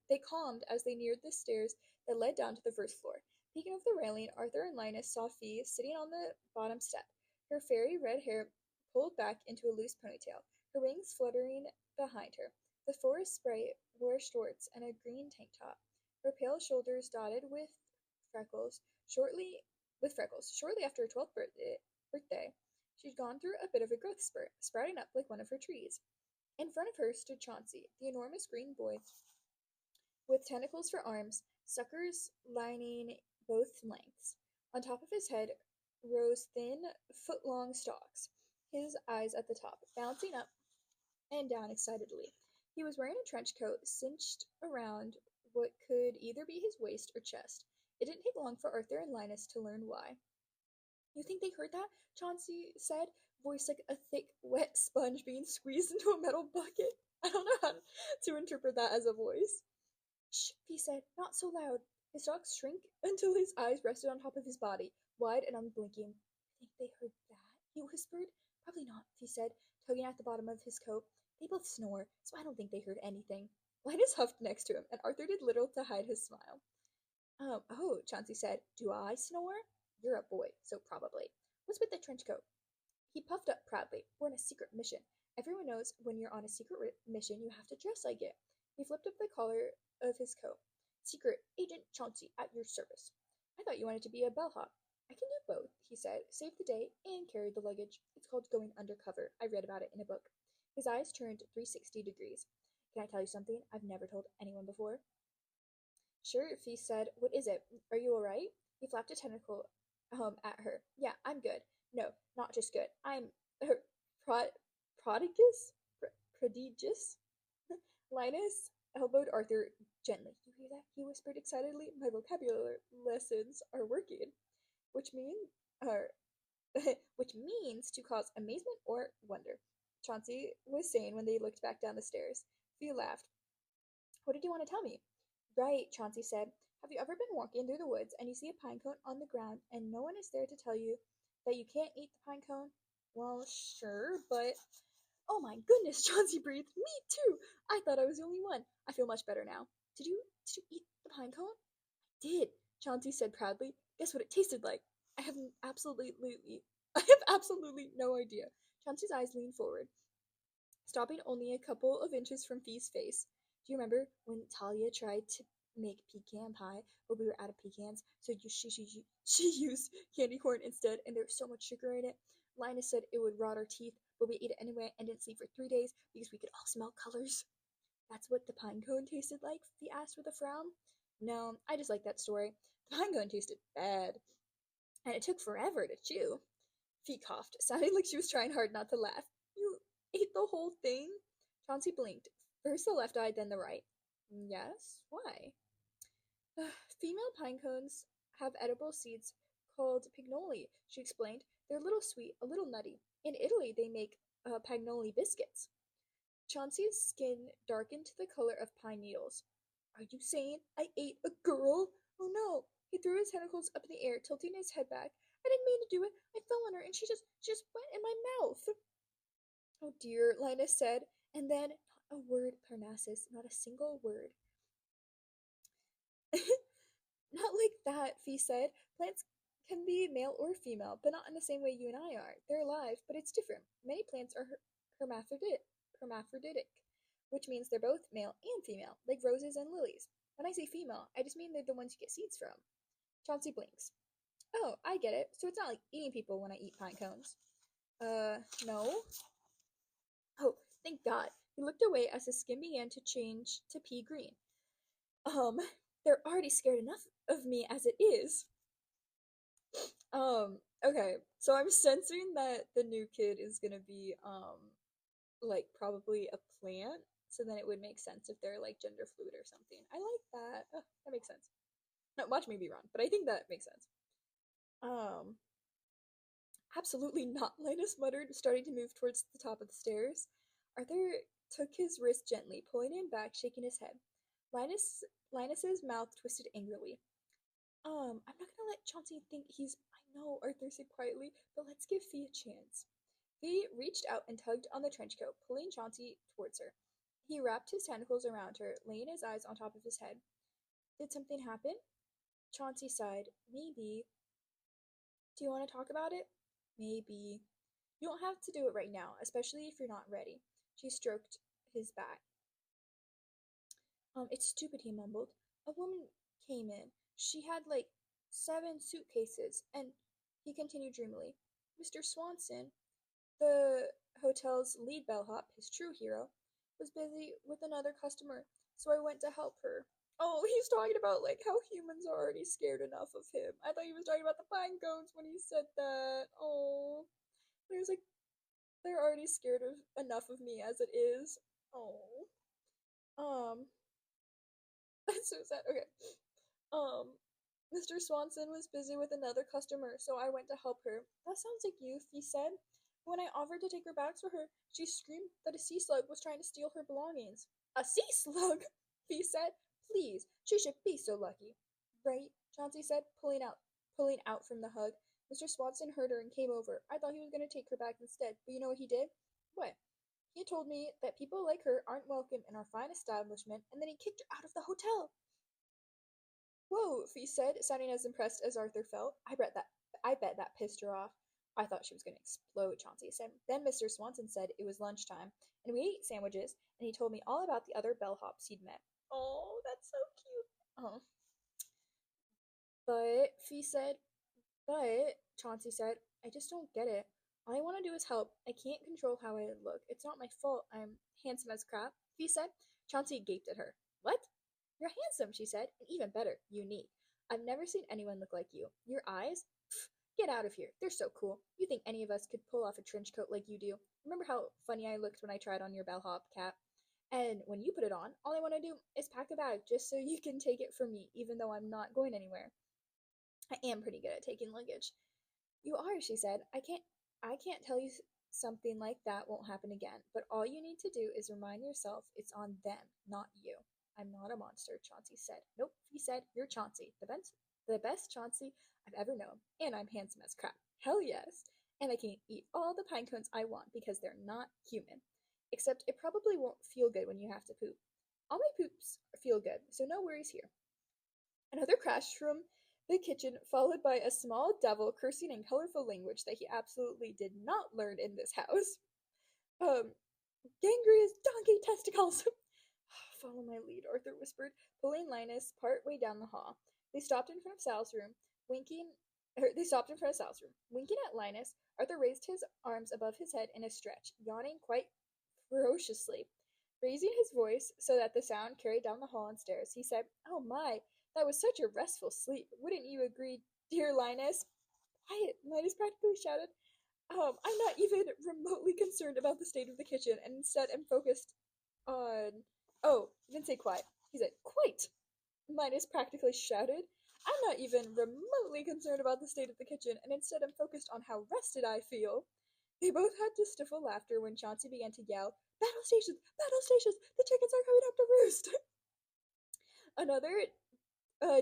they calmed as they neared the stairs that led down to the first floor. Peeking over the railing, Arthur and Linus saw Fee sitting on the bottom step, her fairy red hair pulled back into a loose ponytail, her wings fluttering behind her. The forest sprite wore shorts and a green tank top, her pale shoulders dotted with freckles. Shortly after her 12th birthday, she'd gone through a bit of a growth spurt, sprouting up like one of her trees. In front of her stood Chauncey, the enormous green boy with tentacles for arms, suckers lining both lengths. On top of his head rose thin, foot-long stalks, his eyes at the top, bouncing up and down excitedly. He was wearing a trench coat cinched around what could either be his waist or chest. It didn't take long for Arthur and Linus to learn why. You think they heard that? Chauncey said, voice like a thick, wet sponge being squeezed into a metal bucket. I don't know how to interpret that as a voice. Shh, he said, not so loud. His dog shrank until his eyes rested on top of his body, wide and unblinking. I think they heard that, he whispered. Probably not, he said, tugging at the bottom of his coat. They both snore, so I don't think they heard anything. Linus huffed next to him, and Arthur did little to hide his smile. Oh, Chauncey said. Do I snore? You're a boy, so probably. What's with the trench coat? He puffed up proudly. We're on a secret mission. Everyone knows when you're on a secret mission, you have to dress like it. He flipped up the collar of his coat. Secret Agent Chauncey at your service. I thought you wanted to be a bellhop. I can do both, he said. Save the day and carry the luggage. It's called going undercover. I read about it in a book. His eyes turned 360 degrees. Can I tell you something I've never told anyone before? Sure, Fee said. What is it? Are you alright? He flapped a tentacle at her. Yeah, I'm good. No, not just good. I'm pro- prodigious? Prodigious? Linus elbowed Arthur gently. You hear that? He whispered excitedly. My vocabulary lessons are working. Which mean uh, which means to cause amazement or wonder. Chauncey was saying when they looked back down the stairs. Fee laughed. What did you want to tell me? Right, Chauncey said. Have you ever been walking through the woods and you see a pine cone on the ground and no one is there to tell you that you can't eat the pine cone? Well, sure, but oh my goodness, Chauncey breathed. Me too. I thought I was the only one. I feel much better now. Did you eat the pine cone? I did, Chauncey said proudly. Guess what it tasted like? I have absolutely I have absolutely no idea. Chauncey's eyes leaned forward, stopping only a couple of inches from Fee's face. Do you remember when Talia tried to make pecan pie, but we were out of pecans, so she used candy corn instead, and there was so much sugar in it? Linus said it would rot our teeth, but we ate it anyway and didn't sleep for 3 days because we could all smell colors. That's what the pine cone tasted like? Fee asked with a frown. No, I just like that story. The pine cone tasted bad, and it took forever to chew. Fee coughed, sounding like she was trying hard not to laugh. You ate the whole thing? Chauncey blinked, first the left eye, then the right. Yes? Why? Female pine cones have edible seeds called pignoli, she explained. They're a little sweet, a little nutty. In Italy, they make pagnoli biscuits. Chauncey's skin darkened to the color of pine needles. Are you saying I ate a girl? Oh no! He threw his tentacles up in the air, tilting his head back. I didn't mean to do it. I fell on her, and she just went in my mouth. Oh dear, Linus said, and then not a word, Parnassus, not a single word. Not like that, Fee said. Plants can be male or female, but not in the same way you and I are. They're alive, but it's different. Many plants are hermaphroditic, which means they're both male and female, like roses and lilies. When I say female, I just mean they're the ones you get seeds from. Chauncey blinks. Oh, I get it. So it's not like eating people when I eat pine cones. No. Oh, thank God. He looked away as his skin began to change to pea green. Um, they're already scared enough of me as it is. Okay. So I'm sensing that the new kid is gonna be, like probably a plant. So then it would make sense if they're like gender fluid or something. I like that. That makes sense. No, watch me be wrong, but I think that makes sense. Um, Absolutely not, Linus muttered, starting to move towards the top of the stairs. Arthur took his wrist gently, pulling him back, shaking his head. Linus's mouth twisted angrily. I'm not gonna let Chauncey think he's. I know, Arthur said quietly, but let's give Fee a chance. Fee reached out and tugged on the trench coat, pulling Chauncey towards her. He wrapped his tentacles around her, laying his eyes on top of his head. Did something happen? Chauncey sighed. Maybe. Do you want to talk about it? Maybe. You don't have to do it right now, especially if you're not ready. She stroked his back. It's stupid, he mumbled. A woman came in. She had like 7 suitcases, and he continued dreamily. Mr. Swanson, the hotel's lead bellhop, his true hero, was busy with another customer, so I went to help her. Oh, he's talking about like how humans are already scared enough of him. I thought he was talking about the pine cones when he said that. Oh, he was like, they're already scared of enough of me as it is. Oh, um, that's so sad. Okay, um, Mr. Swanson was busy with another customer, so I went to help her. That sounds like you, he said. When I offered to take her bags for her, she screamed that a sea slug was trying to steal her belongings. A sea slug? Fee said. Please, she should be so lucky. Right, Chauncey said, pulling out from the hug. Mr. Swanson heard her and came over. I thought he was going to take her back instead, but you know what he did? What? He told me that people like her aren't welcome in our fine establishment, and then he kicked her out of the hotel. Whoa, Fee said, sounding as impressed as Arthur felt. I bet that pissed her off. I thought she was going to explode, Chauncey said. Then Mr. Swanson said it was lunchtime, and we ate sandwiches, and he told me all about the other bellhops he'd met. Oh, that's so cute. Oh. But, Fee said, Chauncey said, I just don't get it. All I want to do is help. I can't control how I look. It's not my fault I'm handsome as crap, Fee said. Chauncey gaped at her. What? You're handsome, she said, and even better, unique. I've never seen anyone look like you. Your eyes? Pfft, get out of here. They're so cool. You think any of us could pull off a trench coat like you do? Remember how funny I looked when I tried on your bellhop cap? And when you put it on, all I want to do is pack a bag just so you can take it from me, even though I'm not going anywhere. I am pretty good at taking luggage. You are, she said. I can't tell you something like that won't happen again, but all you need to do is remind yourself it's on them, not you. I'm not a monster, Chauncey said. Nope, he said, you're Chauncey, the best Chauncey I've ever known, and I'm handsome as crap. Hell yes. And I can eat all the pine cones I want because they're not human. Except it probably won't feel good when you have to poop. All my poops feel good, so no worries here. Another crash from the kitchen, followed by a small devil cursing in colorful language that he absolutely did not learn in this house. Gangrenous donkey testicles! Follow my lead, Arthur whispered, pulling Linus part way down the hall. They stopped in front of Sal's room, Winking at Linus, Arthur raised his arms above his head in a stretch, yawning quite ferociously. Raising his voice so that the sound carried down the hall and stairs, he said, Oh my, that was such a restful sleep. Wouldn't you agree, dear Linus? Quiet, Linus practically shouted. I'm not even remotely concerned about the state of the kitchen, and instead am focused on... Oh, he didn't say quiet. He said, Quite, Linus practically shouted. I'm not even remotely concerned about the state of the kitchen, and instead am focused on how rested I feel. They both had to stifle laughter when Chauncey began to yell, Battle stations! Battle stations! The chickens are coming up to roost! Another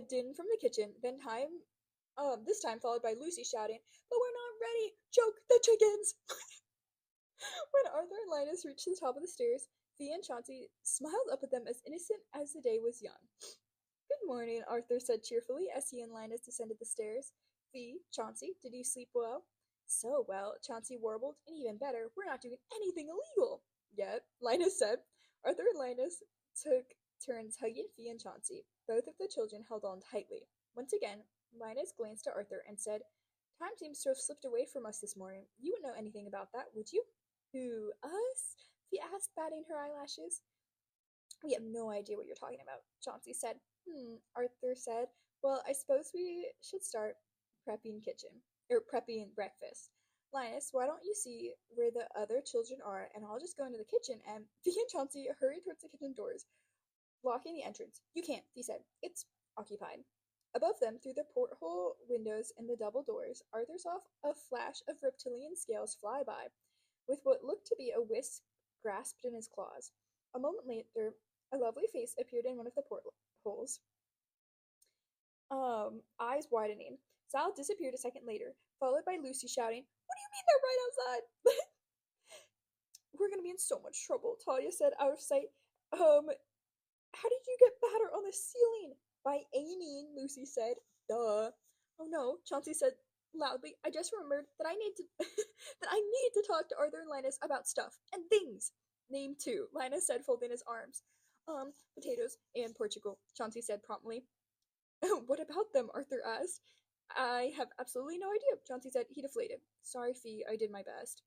din from the kitchen, this time followed by Lucy shouting, But we're not ready! Choke the chickens! When Arthur and Linus reached the top of the stairs, Fee and Chauncey smiled up at them as innocent as the day was young. Good morning, Arthur said cheerfully as he and Linus descended the stairs. Fee, Chauncey, did you sleep well? So well, Chauncey warbled, and even better, we're not doing anything illegal yet, Linus said. Arthur and Linus took turns hugging Fee and Chauncey. Both of the children held on tightly. Once again, Linus glanced at Arthur and said, Time seems to have slipped away from us this morning. You wouldn't know anything about that, would you? Who, us? Fee asked, batting her eyelashes. We have no idea what you're talking about, Chauncey said. Arthur said. Well, I suppose we should start prepping breakfast. Linus, why don't you see where the other children are, and I'll just go into the kitchen, and Fee and Chauncey hurried towards the kitchen doors, blocking the entrance. You can't, Fee said. It's occupied. Above them, through the porthole windows in the double doors, Arthur saw a flash of reptilian scales fly by, with what looked to be a wisp grasped in his claws. A moment later, a lovely face appeared in one of the portholes, eyes widening. Sal disappeared a second later, followed by Lucy shouting, What do you mean they're right outside? We're gonna be in so much trouble, Talia said, out of sight. How did you get batter on the ceiling? By aiming, Lucy said. Duh. Oh no, Chauncey said loudly. I just remembered that I need to talk to Arthur and Linus about stuff and things. Name two, Linus said, folding his arms. Potatoes and Portugal, Chauncey said promptly. What about them? Arthur asked. I have absolutely no idea, Chauncey said. He deflated. Sorry, Fee, I did my best.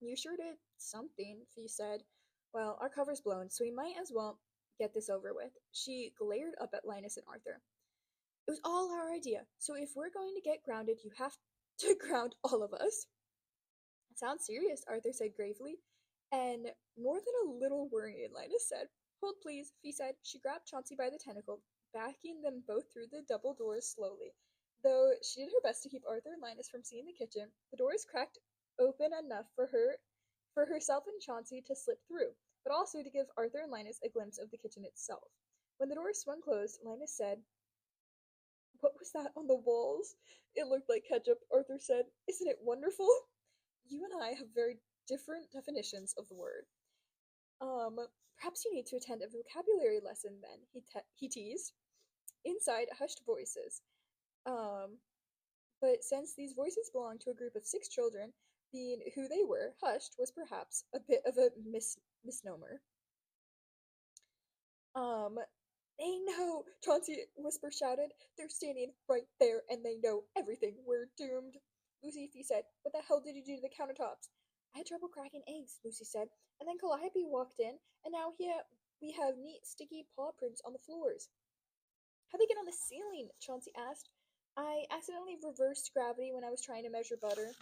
You sure did something, Fee said. Well, our cover's blown, so we might as well get this over with. She glared up at Linus and Arthur. It was all our idea, so if we're going to get grounded, you have to ground all of us. It sounds serious, Arthur said gravely, and more than a little worried, Linus said. Hold please, Fee said. She grabbed Chauncey by the tentacle, backing them both through the double doors slowly. Though she did her best to keep Arthur and Linus from seeing the kitchen, the doors cracked open enough for herself and Chauncey to slip through, but also to give Arthur and Linus a glimpse of the kitchen itself. When the door swung closed, Linus said, "What was that on the walls?" "It looked like ketchup," Arthur said. "Isn't it wonderful?" "You and I have very different definitions of the word." Perhaps you need to attend a vocabulary lesson then, he teased. Inside, hushed voices. But since these voices belonged to a group of 6 children, being who they were, hushed was perhaps a bit of a misnomer. Um, "They know!" Chauncey whisper shouted. "They're standing right there, and they know everything. We're doomed." Lucy said, "What the hell did you do to the countertops?" "I had trouble cracking eggs," Lucy said, "and then Calliope walked in, and now we have neat, sticky paw prints on the floors." "How'd they get on the ceiling?" Chauncey asked. "I accidentally reversed gravity when I was trying to measure butter."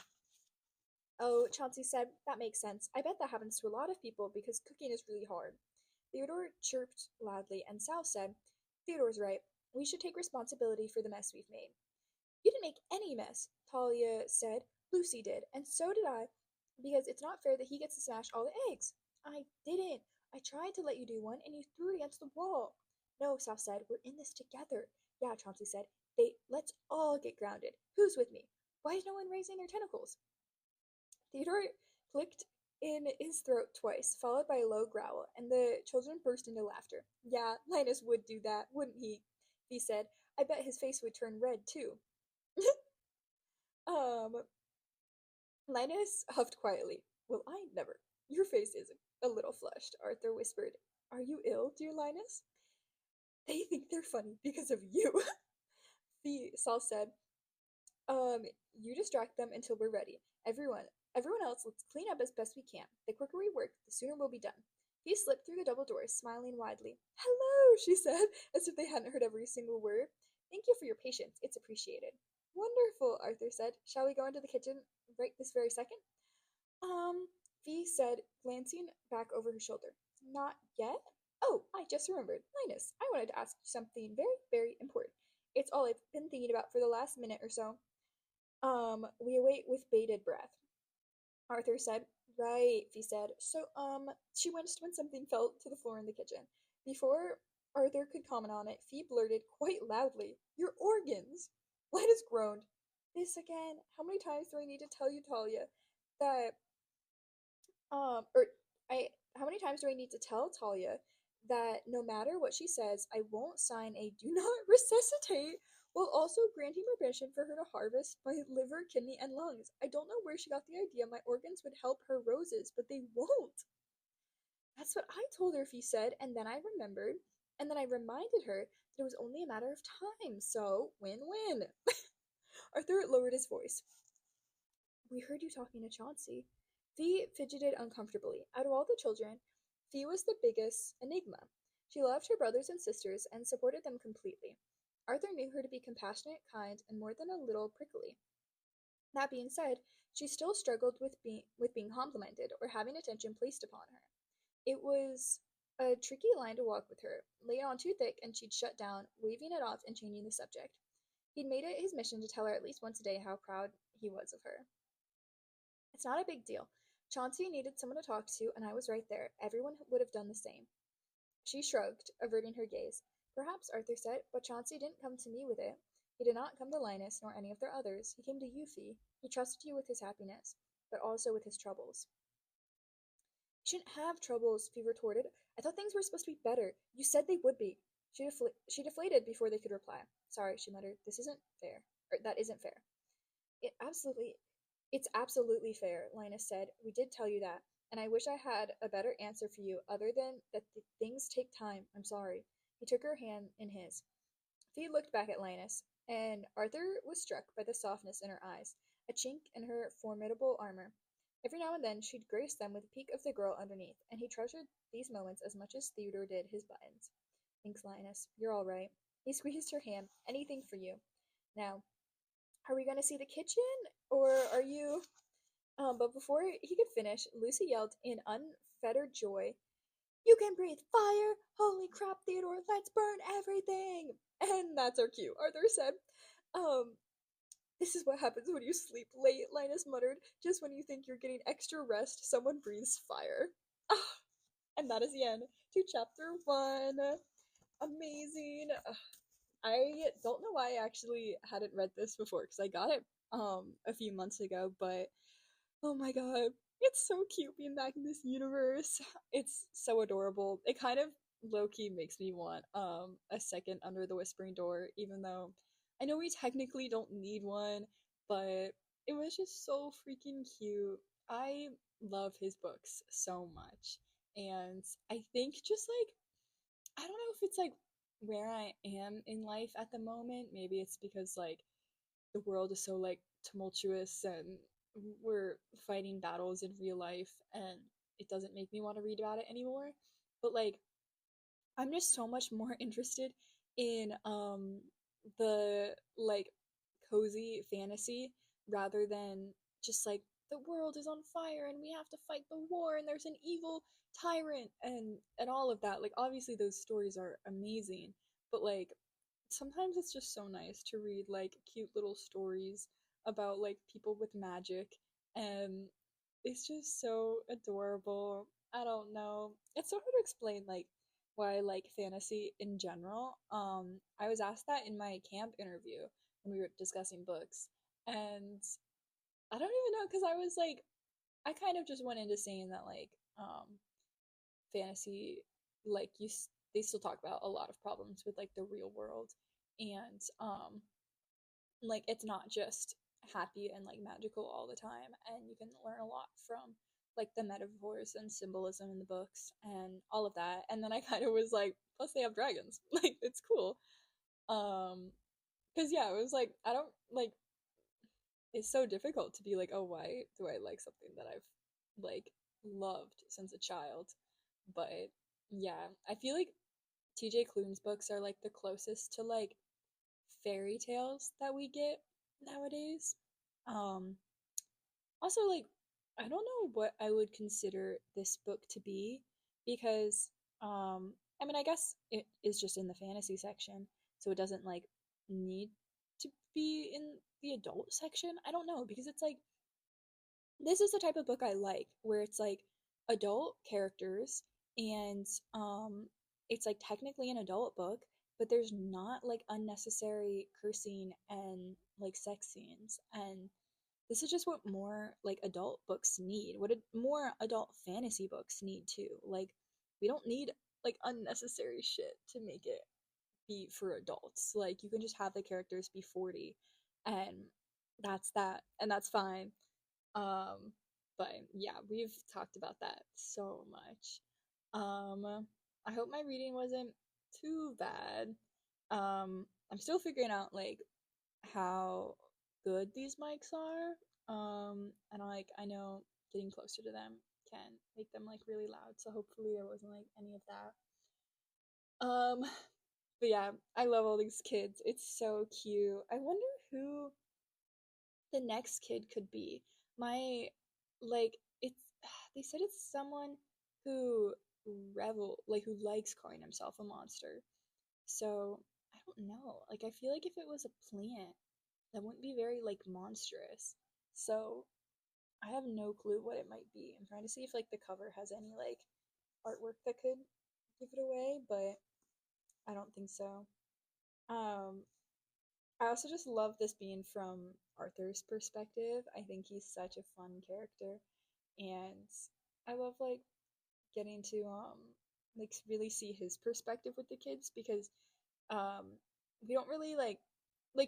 "Oh," Chauncey said, "that makes sense. I bet that happens to a lot of people because cooking is really hard." Theodore chirped loudly, and Sal said, "Theodore's right. We should take responsibility for the mess we've made." "You didn't make any mess," Talia said. "Lucy did, and so did I, because it's not fair that he gets to smash all the eggs." "I didn't. I tried to let you do one, and you threw it against the wall." "No," Sal said. "We're in this together." "Yeah," Chauncey said. Let's all get grounded. Who's with me? Why is no one raising their tentacles?" Theodore clicked in his throat twice, followed by a low growl, and the children burst into laughter. "Yeah, Linus would do that, wouldn't he said. "I bet his face would turn red, too." um, Linus huffed quietly. "Well, I never. Your face is a little flushed," Arthur whispered. "Are you ill, dear Linus?" "They think they're funny because of you," Saul said. You distract them until we're ready. Everyone else, let's clean up as best we can. The quicker we work, the sooner we'll be done." He slipped through the double doors, smiling widely. "Hello," she said, as if they hadn't heard every single word. "Thank you for your patience. It's appreciated." "Wonderful," Arthur said. "Shall we go into the kitchen right this very second?" Fee said, glancing back over her shoulder. "Not yet? Oh, I just remembered. Linus, I wanted to ask you something very, very important. It's all I've been thinking about for the last minute or so." We await with bated breath," Arthur said. "Right," Fee said. She winced when something fell to the floor in the kitchen. Before Arthur could comment on it, Fee blurted quite loudly, "Your organs!" Linus groaned. "This again? How many times do I need to tell you, Talia, that, or how many times do I need to tell Talia that no matter what she says, I won't sign a do not resuscitate while also granting permission for her to harvest my liver, kidney, and lungs? I don't know where she got the idea my organs would help her roses, but they won't." "That's what I told her," he said, and then I remembered, and then I reminded her that it was only a matter of time, so win-win. Arthur lowered his voice. "We heard you talking to Chauncey." Fee fidgeted uncomfortably. Out of all the children, Fee was the biggest enigma. She loved her brothers and sisters and supported them completely. Arthur knew her to be compassionate, kind, and more than a little prickly. That being said, she still struggled with being complimented or having attention placed upon her. It was a tricky line to walk with her. Lay it on too thick and she'd shut down, waving it off and changing the subject. He'd made it his mission to tell her at least once a day how proud he was of her. "It's not a big deal. Chauncey needed someone to talk to, and I was right there. Everyone would have done the same." She shrugged, averting her gaze. "Perhaps," Arthur said, "but Chauncey didn't come to me with it. He did not come to Linus, nor any of their others. He came to you, Fee. He trusted you with his happiness, but also with his troubles." "You shouldn't have troubles," Fee retorted. "I thought things were supposed to be better. You said they would be." She deflated before they could reply. "Sorry," she muttered. "This isn't fair. Or, that isn't fair." It's absolutely fair," Linus said. "We did tell you that, and I wish I had a better answer for you other than that things take time. I'm sorry." He took her hand in his. Fee looked back at Linus, and Arthur was struck by the softness in her eyes, a chink in her formidable armor. Every now and then she'd grace them with a peek of the girl underneath, and he treasured these moments as much as Theodore did his buttons. "Thanks, Linus. You're all right." He squeezed her hand. "Anything for you. Now, are we going to see the kitchen, or are you—" But before he could finish, Lucy yelled in unfettered joy, "You can breathe fire! Holy crap, Theodore, let's burn everything!" "And that's our cue," Arthur said. Um, This is what happens when you sleep late, Linus muttered. Just when you think you're getting extra rest, someone breathes fire. Ah, and that is the end to chapter 1. Amazing. I don't know why I actually hadn't read this before because I got it a few months ago, but oh my god, it's so cute being back in this universe. It's so adorable. It kind of low key makes me want a second Under the Whispering Door, even though I know we technically don't need one, but it was just so freaking cute. I love his books so much. And I think just like I don't know if it's like where I am in life at the moment. Maybe it's because like the world is so like tumultuous and we're fighting battles in real life and it doesn't make me want to read about it anymore. But like I'm just so much more interested in the like cozy fantasy rather than just like the world is on fire and we have to fight the war and there's an evil tyrant and all of that. Like obviously those stories are amazing, but like sometimes it's just so nice to read like cute little stories about like people with magic and it's just so adorable. I don't know. It's so hard to explain like why I like fantasy in general. I was asked that in my camp interview when we were discussing books and I don't even know because I was like I kind of just went into saying that like fantasy like they still talk about a lot of problems with like the real world and like it's not just happy and like magical all the time and you can learn a lot from like the metaphors and symbolism in the books and all of that and then I kind of was like plus they have dragons like it's cool because yeah it was like I don't like it's so difficult to be like oh why do I like something that I've like loved since a child but yeah I feel like TJ Klune's books are like the closest to like fairy tales that we get nowadays. Um Also like I don't know what I would consider this book to be because I mean I guess it is just in the fantasy section, so it doesn't like need to be in the adult section. I don't know because it's like this is the type of book I like where it's like adult characters and it's like technically an adult book, but there's not like unnecessary cursing and like sex scenes. And this is just what more like adult books need. What more adult fantasy books need too. Like we don't need like unnecessary shit to make it be for adults. Like you can just have the characters be 40 and that's that and that's fine um, but yeah, we've talked about that so much. I hope my reading wasn't too bad. I'm still figuring out like how good these mics are. And like I know getting closer to them can make them like really loud, so hopefully there wasn't like any of that. But yeah, I love all these kids. It's so cute. I wonder who the next kid could be. My like it's they said it's someone who who likes calling himself a monster. So I don't know. Like I feel like if it was a plant, that wouldn't be very like monstrous. So I have no clue what it might be. I'm trying to see if like the cover has any like artwork that could give it away, but I don't think so. Um I also just love this being from Arthur's perspective. I think he's such a fun character, and I love like getting to like really see his perspective with the kids because um we don't really like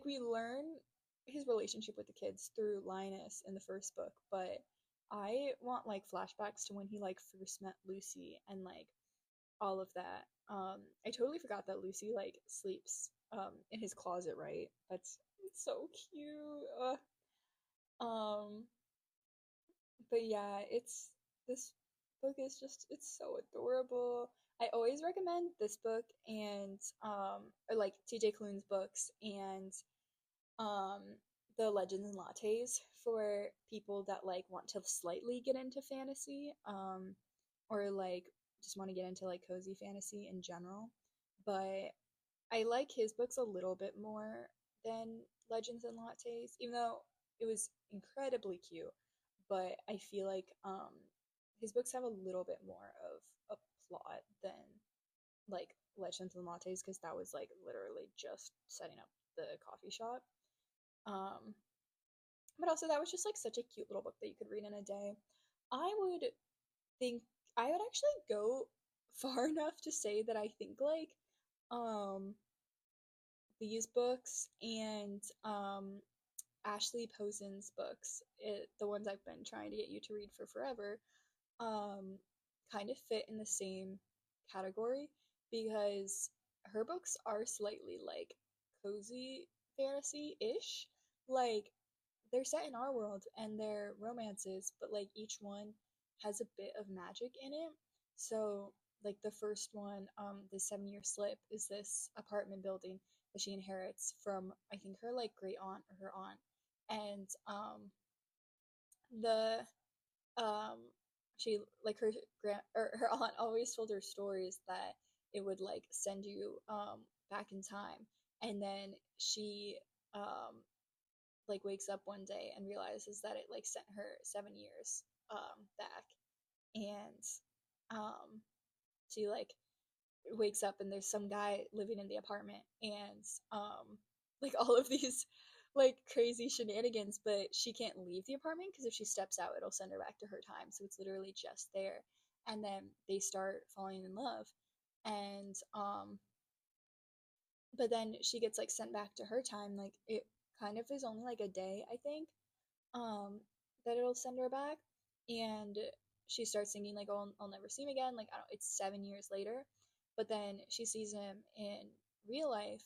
we learn his relationship with the kids through Linus in the first book, but I want like flashbacks to when he like first met Lucy and like all of that. I totally forgot that Lucy like sleeps in his closet, right? That's so cute. Um, but yeah, it's this book is just it's so adorable. I always recommend this book and or like TJ Klune's books and um the Legends and Lattes for people that like want to slightly get into fantasy or like just want to get into like cozy fantasy in general. But I like his books a little bit more than Legends and Lattes, even though it was incredibly cute. But I feel like his books have a little bit more of a plot than like Legends and Lattes, because that was like literally just setting up the coffee shop. Um, but also that was just like such a cute little book that you could read in a day. I would think I would actually go far enough to say that I think like um these books and Ashley Posen's books, the ones I've been trying to get you to read for forever, um, kind of fit in the same category because her books are slightly like cozy fantasy ish. Like, they're set in our world and they're romances, but like each one has a bit of magic in it. So, like the first one, the 7 Year Slip, is this apartment building that she inherits from, I think, her like great aunt or her aunt. And the um she like her grand or her aunt always told her stories that it would like send you back in time, and then she um like wakes up one day and realizes that it like sent her 7 years back. And um she like wakes up and there's some guy living in the apartment, and like all of these like crazy shenanigans, but she can't leave the apartment because if she steps out it'll send her back to her time, so it's literally just there. And then they start falling in love, and but then she gets like sent back to her time, like it kind of is only like a day, I think, um that it'll send her back. And she starts thinking like, oh, I'll never see him again, like I don't, it's 7 years later. But then she sees him in real life,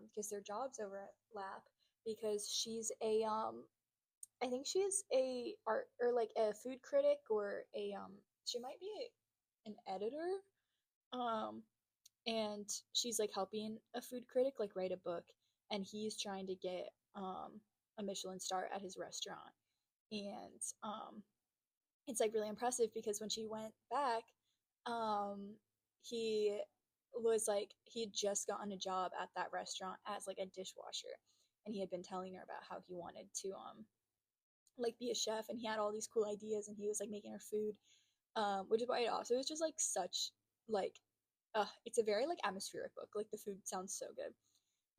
because their jobs overlap, because she's a I think she's a art or like a food critic, or a she might be an editor, um and she's like helping a food critic like write a book, and he's trying to get a Michelin star at his restaurant. And it's like really impressive because when she went back, um he was like he'd just gotten a job at that restaurant as like a dishwasher, and he had been telling her about how he wanted to like be a chef, and he had all these cool ideas, and he was like making her food, which is why it also is just like such like it's a very like atmospheric book, like the food sounds so good.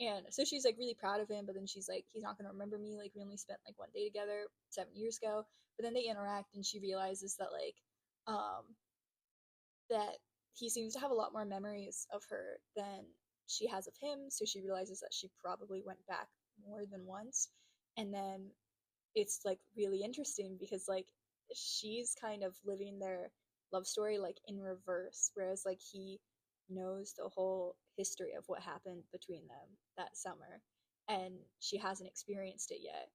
And so she's like really proud of him, but then she's like, he's not gonna remember me. Like we only spent like one day together 7 years ago. But then they interact, and she realizes that like um that he seems to have a lot more memories of her than she has of him. So she realizes that she probably went back more than once. And then it's like really interesting because like she's kind of living their love story like in reverse, whereas like he knows the whole history of what happened between them that summer, and she hasn't experienced it yet.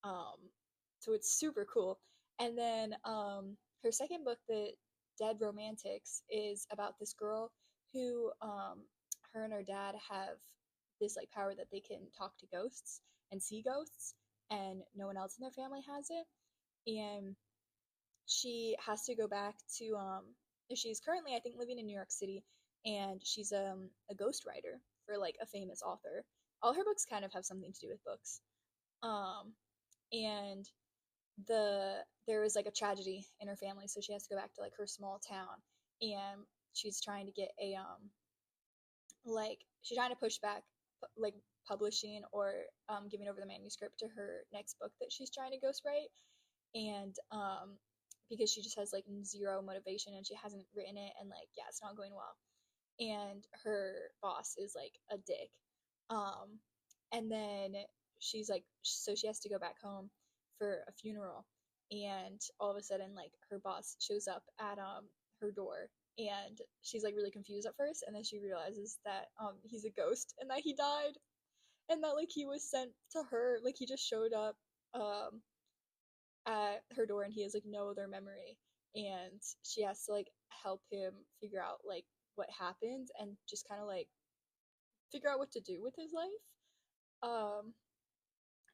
um so it's super cool. And then her second book, The Dead Romantics, is about this girl who her and her dad have this like power that they can talk to ghosts and see ghosts, and no one else in their family has it. And she has to go back to she's currently I think living in New York City, and she's a ghostwriter for like a famous author. All her books kind of have something to do with books. Um and there was like a tragedy in her family, so she has to go back to like her small town, and she's trying to get a like she's trying to push back like publishing or giving over the manuscript to her next book that she's trying to ghostwrite. And because she just has like zero motivation and she hasn't written it, and like yeah, it's not going well, and her boss is like a dick. um and then she's like, so she has to go back home for a funeral, and all of a sudden like her boss shows up at her door, and she's like really confused at first, and then she realizes that he's a ghost and that he died, and that like he was sent to her, like he just showed up um at her door, and he has like no other memory, and she has to like help him figure out like what happened and just kind of like figure out what to do with his life. um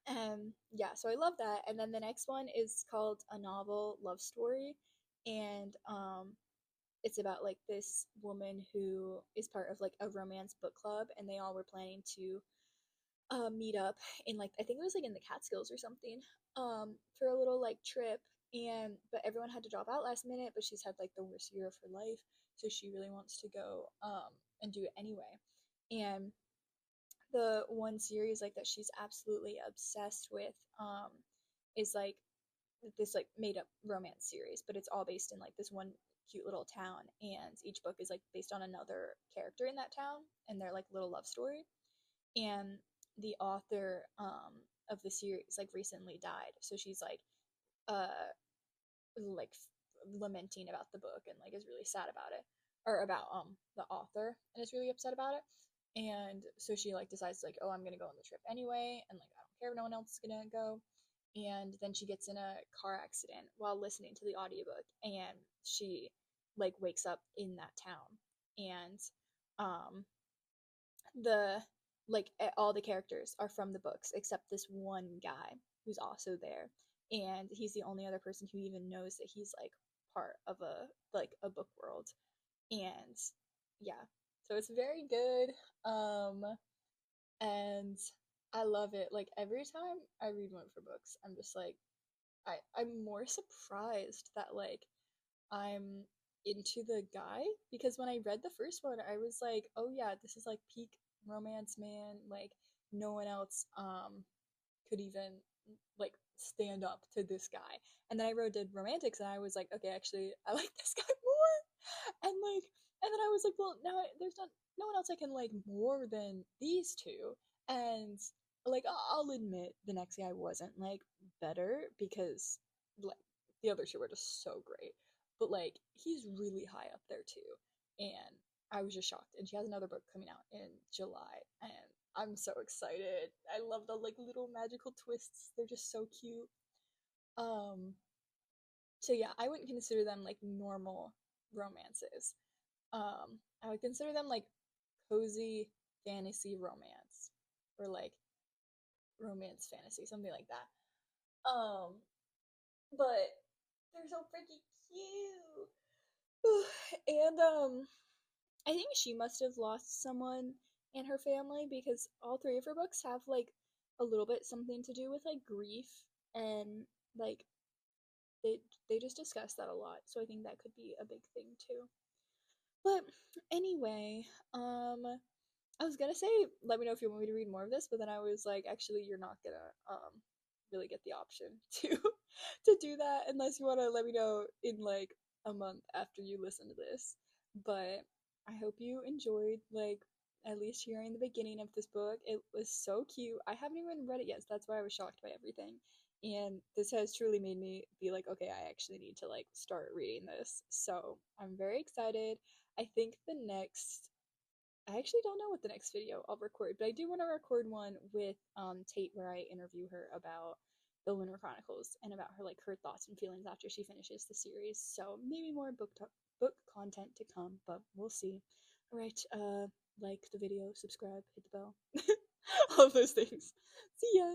and yeah, so I love that. And then the next one is called A Novel Love Story, and it's about like this woman who is part of like a romance book club, and they all were planning to meet up in like I think it was like in the Catskills or something for a little like trip, and but everyone had to drop out last minute, but she's had like the worst year of her life, so she really wants to go and do it anyway. And the one series like that she's absolutely obsessed with is like this like made up romance series, but it's all based in like this one cute little town, and each book is like based on another character in that town and their like little love story. And the author of the series like recently died, so she's uh like lamenting about the book and like is really sad about it, or about the author, and is really upset about it. And so she like decides like, oh, I'm gonna go on the trip anyway, and like I don't care if no one else is gonna go. And then she gets in a car accident while listening to the audiobook, and she like wakes up in that town. And um the like all the characters are from the books except this one guy who's also there, and he's the only other person who even knows that he's like part of a book world. And yeah, so it's very good. And I love it. Like every time I read one for books, I'm just like I'm more surprised that like I'm into the guy, because when I read the first one, I was like, oh yeah, this is like peak romance, man. Like no one else could even like stand up to this guy. And then I wrote did romantics, and I was like, okay, actually I like this guy more. And then I was like, well, now there's not no one else I can like more than these two. And like I'll admit the next guy wasn't like better, because like the other two were just so great, but like he's really high up there too. And I was just shocked. And she has another book coming out in July, and I'm so excited. I love the like little magical twists. They're just so cute. Um so yeah, I wouldn't consider them like normal romances. I would consider them like cozy fantasy romance, or like romance fantasy, something like that. But they're so freaking cute. And I think she must have lost someone in her family, because all three of her books have like a little bit something to do with like grief, and like they they just discuss that a lot. So I think that could be a big thing too. But anyway, I was gonna say let me know if you want me to read more of this, but then I was like, actually, you're not gonna really get the option to to do that unless you want to let me know in like a month after you listen to this. But I hope you enjoyed like at least hearing the beginning of this book. It was so cute. I haven't even read it yet, so that's why I was shocked by everything. And this has truly made me be like, okay, I actually need to like start reading this. So I'm very excited. I think the next I actually don't know what the next video I'll record, but I do want to record one with Tate, where I interview her about the Lunar Chronicles and about her like her thoughts and feelings after she finishes the series. So maybe more book content to come, but we'll see. All right, like the video, subscribe, hit the bell, all of those things. See ya.